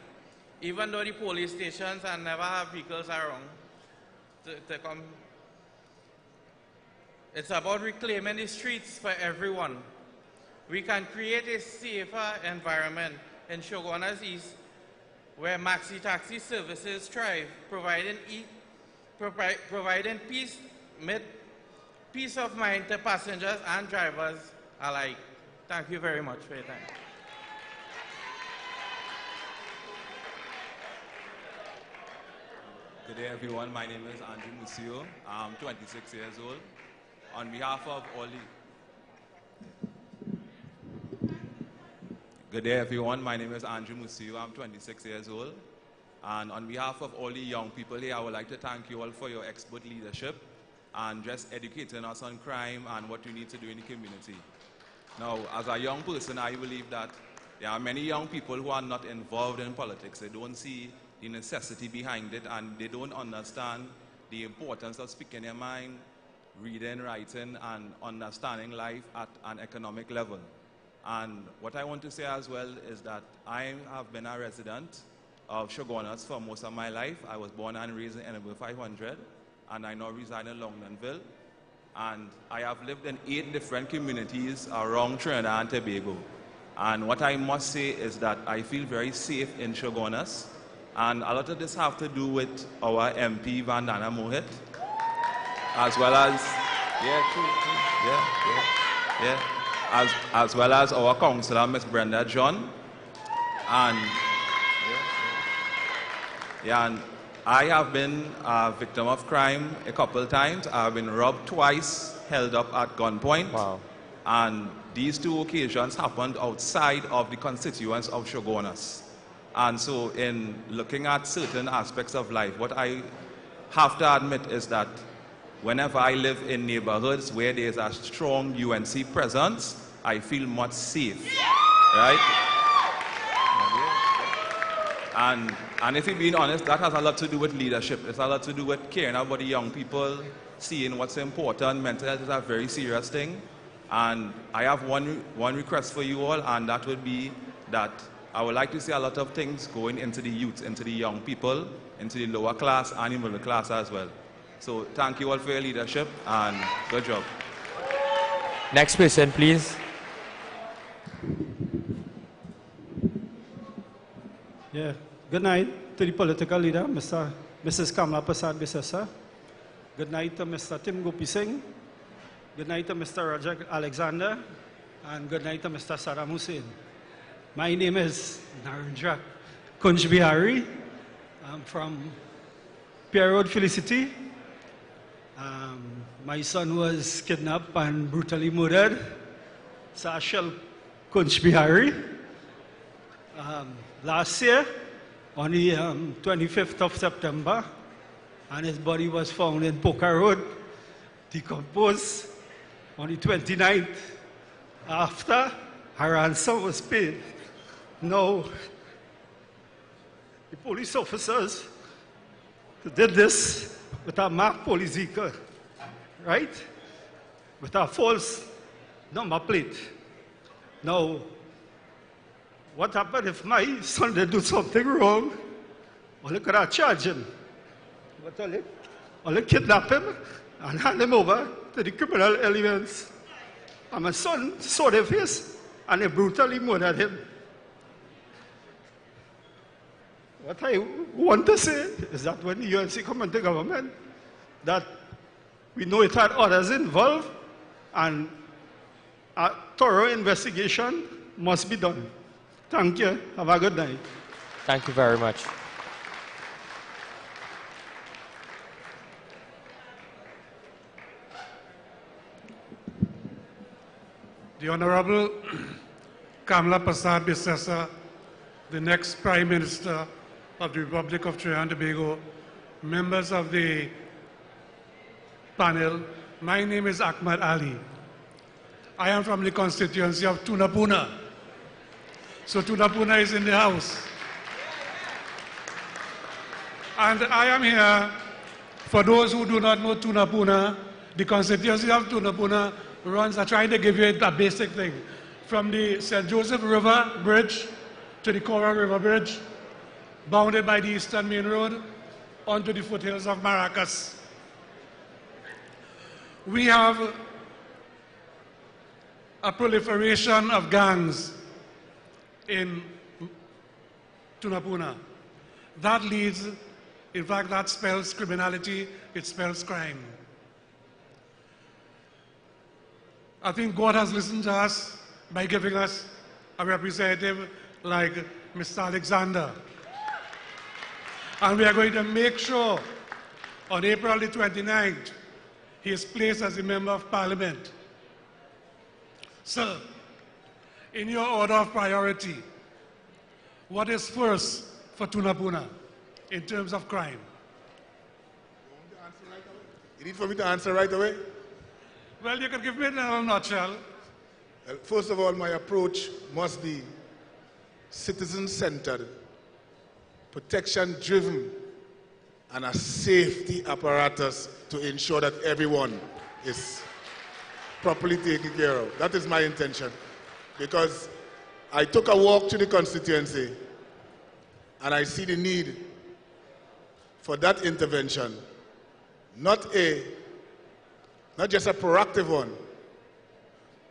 N: even though the police stations and never have vehicles around to come. It's about reclaiming the streets for everyone. We can create a safer environment in Shogunas East where maxi taxi services thrive, providing peace of mind to passengers and drivers alike. Thank you very much for your time.
O: Good day, everyone. My name is Andrew Musio. I'm 26 years old. On behalf of all the... Good day, everyone. My name is Andrew Musio. I'm 26 years old. And on behalf of all the young people here, I would like to thank you all for your expert leadership and just educating us on crime and what we need to do in the community. Now, as a young person, I believe that there are many young people who are not involved in politics. They don't see the necessity behind it, and they don't understand the importance of speaking their mind, reading, writing, and understanding life at an economic level. And what I want to say as well is that I have been a resident of Shogunas for most of my life. I was born and raised in Enable 500, and I now reside in Longdonville. And I have lived in 8 different communities around Trinidad and Tobago. And what I must say is that I feel very safe in Shogunas. And a lot of this have to do with our MP, Vandana Mohit, as well as, as well as our councillor, Ms. Brenda John. And, and I have been a victim of crime a couple times. I've been robbed twice, held up at gunpoint. Wow. And these two occasions happened outside of the constituents of Shogunas. And so in looking at certain aspects of life, what I have to admit is that whenever I live in neighborhoods where there is a strong UNC presence, I feel much safe, right? And if you're being honest, that has a lot to do with leadership. It's a lot to do with caring about the young people, seeing what's important. Mental health is a very serious thing. And I have one request for you all, and that would be that I would like to see a lot of things going into the youth, into the young people, into the lower class and the middle class as well. So thank you all for your leadership, and good job.
B: Next person, please.
P: Yeah. Good night to the political leader, Mrs. Kamala Prasad Bisesa. Good night to Mr. Tim Gopi Singh. Good night to Mr. Roger Alexander. And good night to Mr. Saddam Hussein. My name is Narendra Kunj Bihari. I'm from Pierre Road, Felicity. My son was kidnapped and brutally murdered. Sashal Kunj Bihari. Last year, on the 25th of September, and his body was found in Poker Road, decomposed. On the 29th, after her ransom was paid. Now, the police officers did this with a marked police vehicle, right? With a false number plate. Now, what happened if my son did do something wrong? Only could I charge him. But only kidnap him and hand him over to the criminal elements. And my son saw their face and they brutally murdered him. What I want to say is that when the UNC come into government, that we know it had others involved and a thorough investigation must be done. Thank you. Have a good night.
B: Thank you very much.
Q: The Honorable Kamala Prasad Bisesa, the next Prime Minister of the Republic of Trinidad and Tobago, members of the panel, my name is Ahmad Ali. I am from the constituency of Tunapuna. So Tunapuna is in the house. And I am here, for those who do not know Tunapuna, the constituency of Tunapuna runs, I try to give you a basic thing. From the St. Joseph River Bridge to the Cora River Bridge, bounded by the Eastern Main Road, onto the foothills of Maracas. We have a proliferation of gangs in Tunapuna. That leads, in fact, that spells criminality, it spells crime. I think God has listened to us by giving us a representative like Mr. Alexander. And we are going to make sure on April the 29th, he is placed as a member of Parliament. Sir, in your order of priority, what is first for Tunapuna in terms of crime?
E: You need for me to answer right away?
Q: Well, you can give me in a nutshell.
E: First of all, my approach must be citizen-centered, protection-driven, and a safety apparatus to ensure that everyone is properly taken care of. That is my intention. Because I took a walk to the constituency and I see the need for that intervention, not just a proactive one,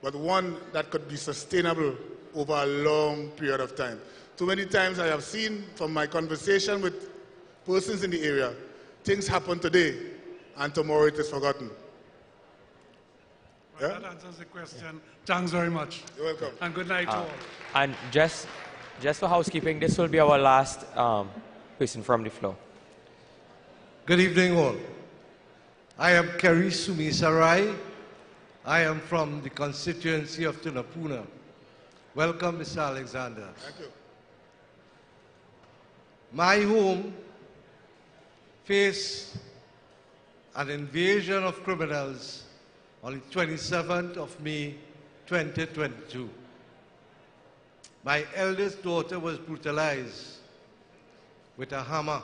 E: but one that could be sustainable over a long period of time. Too many times I have seen from my conversation with persons in the area, things happen today and tomorrow it is forgotten.
Q: Well, yeah? That answers the question. Thanks very much.
E: You're welcome.
Q: And good night to all.
B: And just for housekeeping, this will be our last person from the floor.
R: Good evening all. I am Kerry Sumi Sarai, I am from the constituency of Tunapuna. Welcome, Mr. Alexander.
E: Thank you.
R: My home faced an invasion of criminals on the 27th of May, 2022. My eldest daughter was brutalized with a hammer.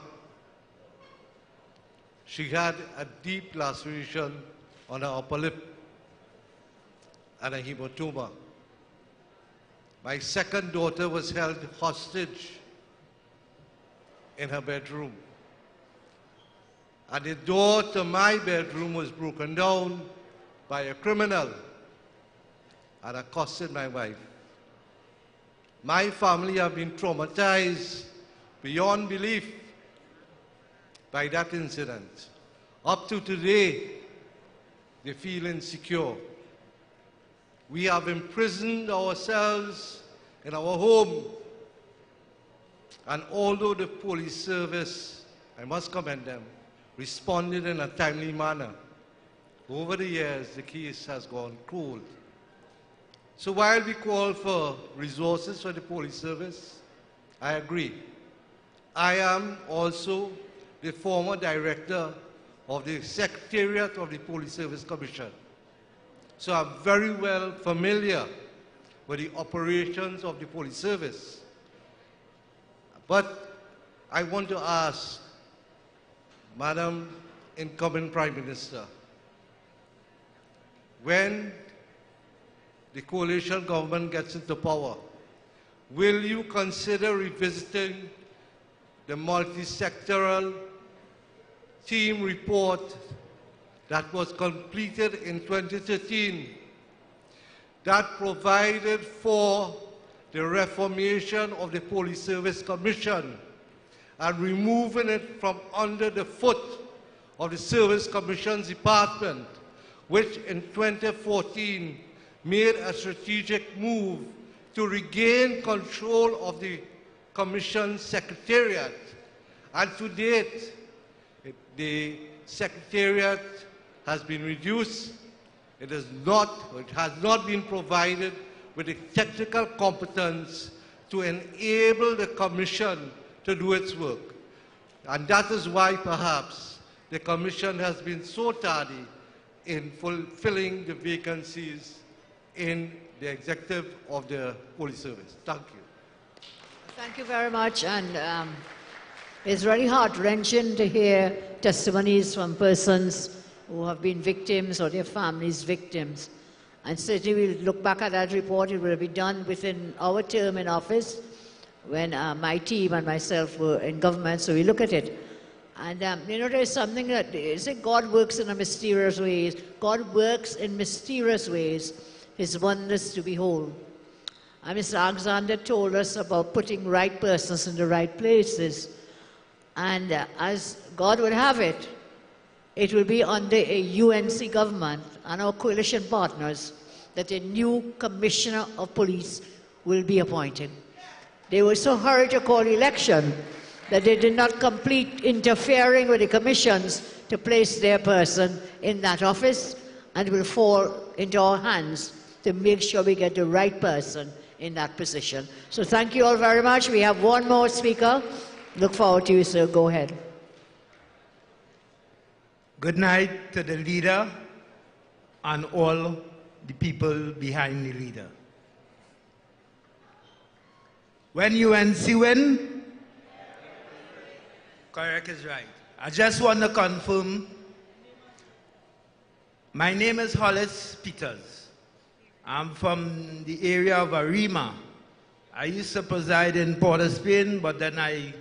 R: She had a deep laceration on her upper lip and a hematoma. My second daughter was held hostage in her bedroom. And the door to my bedroom was broken down by a criminal and accosted my wife. My family have been traumatized beyond belief by that incident. Up to today, they feel insecure. We have imprisoned ourselves in our home. And although the police service, I must commend them, responded in a timely manner, over the years, the case has gone cold. So while we call for resources for the police service, I agree. I am also the former director of the Secretariat of the Police Service Commission. So I'm very well familiar with the operations of the police service. But I want to ask, Madam Incoming Prime Minister, when the coalition government gets into power, will you consider revisiting the multi-sectoral team report that was completed in 2013 that provided for the reformation of the Police Service Commission and removing it from under the foot of the Service Commission's department, which in 2014 made a strategic move to regain control of the Commission's Secretariat. And to date, the Secretariat has been reduced. It has not been provided with the technical competence to enable the Commission to do its work. And that is why perhaps the Commission has been so tardy in fulfilling the vacancies in the executive of the police service. Thank you.
D: Thank you very much. And it's very heart-wrenching to hear testimonies from persons who have been victims or their families victims. And certainly we'll look back at that report. It will be done within our term in office when my team and myself were in government, so we look at it. And you know, there's something that, they say God works in a mysterious ways. God works in mysterious ways, His wonders to behold. And Mr. Alexander told us about putting right persons in the right places. And as God would have it, it will be under a UNC government and our coalition partners that a new commissioner of police will be appointed. They were so hurried to call election that they did not complete interfering with the commissions to place their person in that office, and it will fall into our hands to make sure we get the right person in that position. So thank you all very much. We have one more speaker. Look forward to you, sir. Go ahead.
S: Good night to the leader and all the people behind the leader. When UNC win, correct is right. I just want to confirm, my name is Hollis Peters. I'm from the area of Arima. I used to preside in Port of Spain, but then I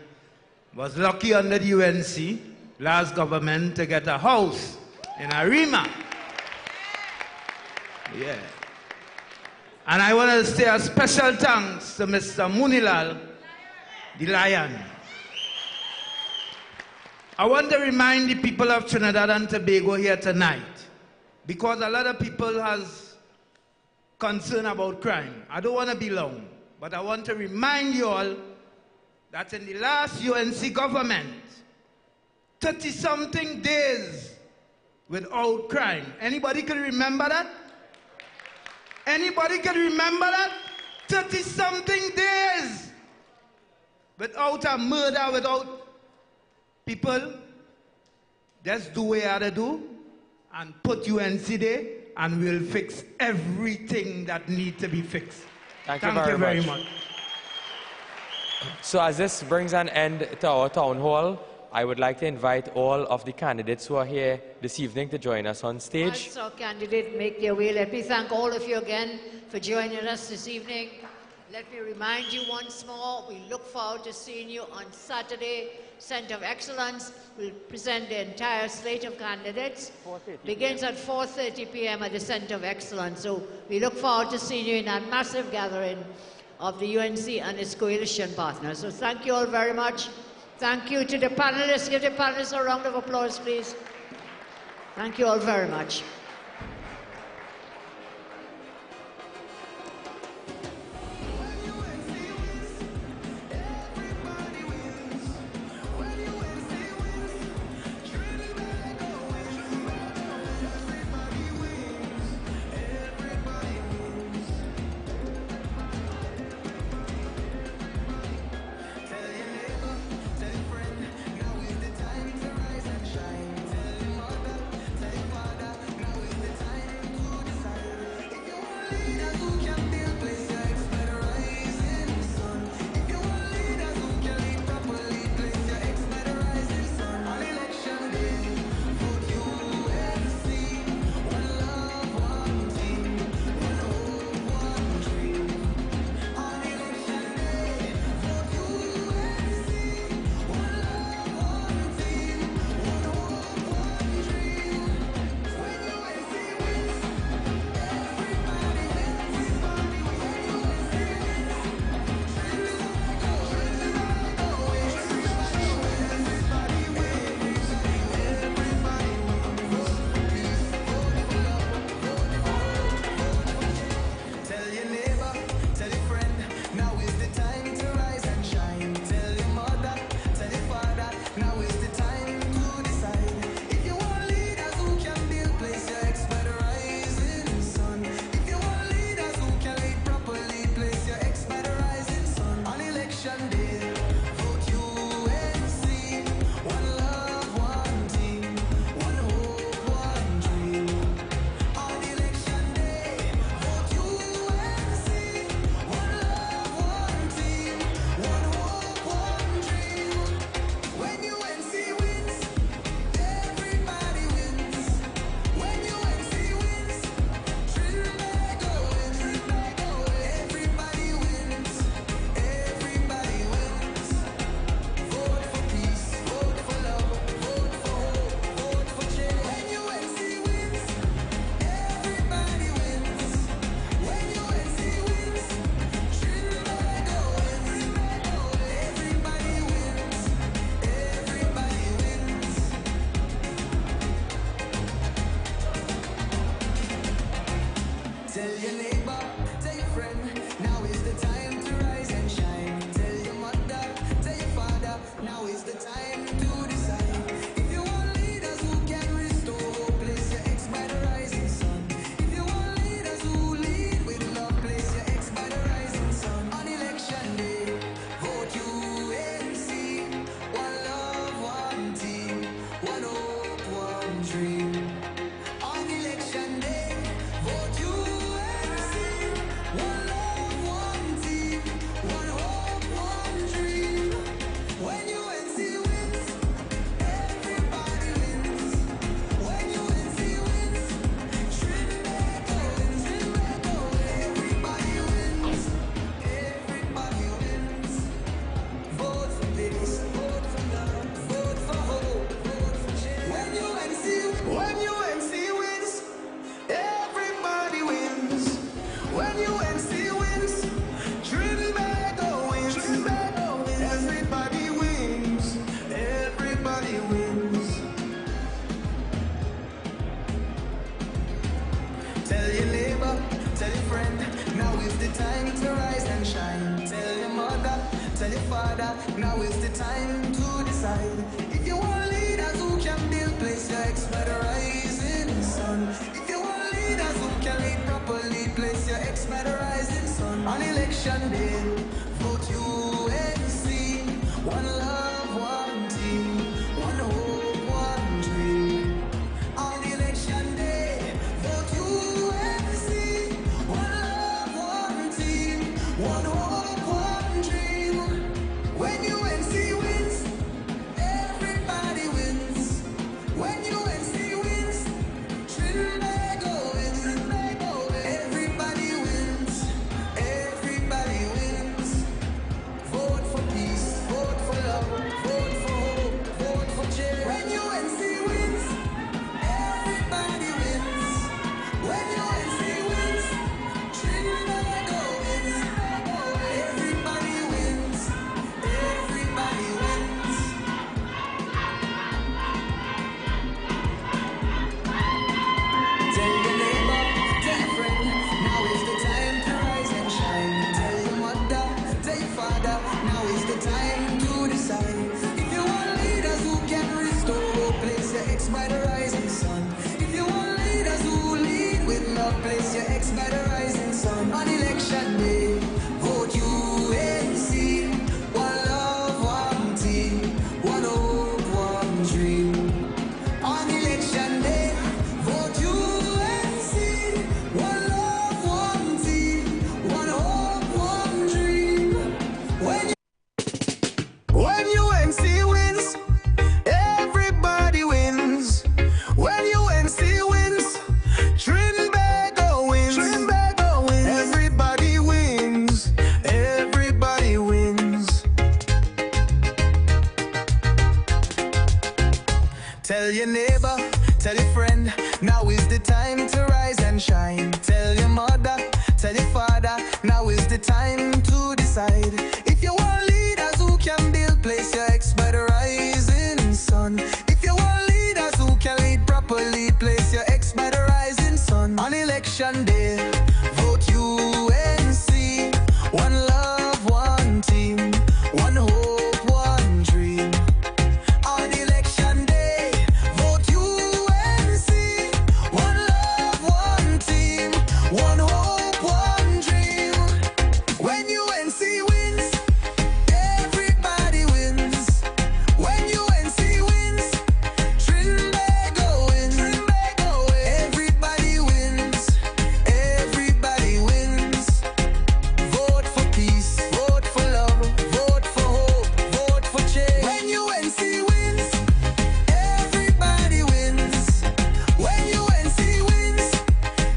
S: was lucky under the UNC, last government, to get a house in Arima. Yeah. And I want to say a special thanks to Mr. Munilal, the Lion. I want to remind the people of Trinidad and Tobago here tonight, because a lot of people has concern about crime. I don't want to be long, but I want to remind you all that in the last UNC government, 30-something days without crime. Anybody can remember that? Anybody can remember that? 30-something days without a murder, without people. Just do what you have to do and put UNC there, and we'll fix everything that needs to be fixed.
B: Thank you very much. So as this brings an end to our town hall, I would like to invite all of the candidates who are here this evening to join us on stage.
D: As our candidates make their way, let me thank all of you again for joining us this evening. Let me remind you once more, we look forward to seeing you on Saturday. Center of Excellence will present the entire slate of candidates. Begins at 4:30 p.m. at the Center of Excellence. So we look forward to seeing you in that massive gathering of the UNC and its coalition partners. So thank you all very much. Thank you to the panelists. Give the panelists a round of applause, please. Thank you all very much.
A: Now is the time to decide. If you want leaders who can build place your ex by the rising sun. If you want leaders who can lead properly, place your election day, vote UNC. One love, one team, one hope, one dream. On election day, vote UNC. One love, one team, one hope, one dream. When UNC wins, everybody wins. When UNC wins, Trinbago wins. Everybody wins. Everybody wins. Vote for peace. Vote for love. Vote for hope. Vote for change. When UNC wins, everybody wins. When UNC wins, Trinbago wins. Everybody wins. Everybody wins. Tell your neighbor, tell your friend, now is the time to rise and shine. Tell your mother, tell your father, now is the time to decide. If you want leaders who can restore, place your ex by the rising sun. If you want leaders who lead with love, place your ex by the rising sun. On election day, vote UNC. One love, one team, one hope, one dream. On election day, vote UNC. One love, one team, one hope, one dream. When UNC wins, everybody wins. When UNC wins, Trinbago wins. Trinbago wins. Everybody wins. Everybody wins. Tell your neighbor, tell your friend, now is the time to rise and shine. Tell your mother, tell your father, now is the time to decide. If you want leaders who can build, place your ex by the rising sun. If you want leaders who can lead properly, place your ex by the rising sun. On election day, vote UNC. One love, one team, one hope, one dream. On election day, vote UNC. One love, one team, one hope, one dream. When UNC wins, everybody wins. When UNC wins, Trinbago wins. Everybody wins. Everybody wins. Vote for peace. Vote for love. Vote for hope. Vote for change. When UNC wins, everybody wins. When UNC wins,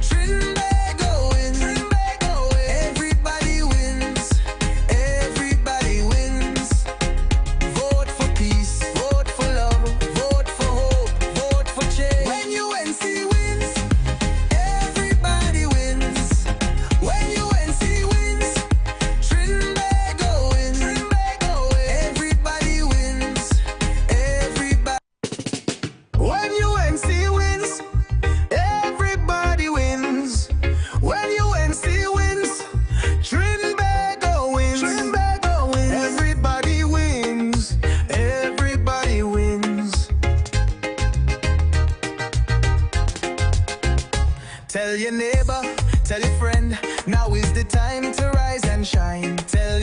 A: Trinbago wins. Everybody wins. Everybody wins. Vote for peace. Vote for love. Vote for hope. Vote for change. When UNC wins, everybody wins. When UNC wins, Trinbago wins. Everybody wins. Everybody. When UNC wins, everybody wins. When UNC wins, Trinbago wins. Everybody wins. Everybody wins. Tell your neighbor, tell your friend, now is the time to rise and shine. Tell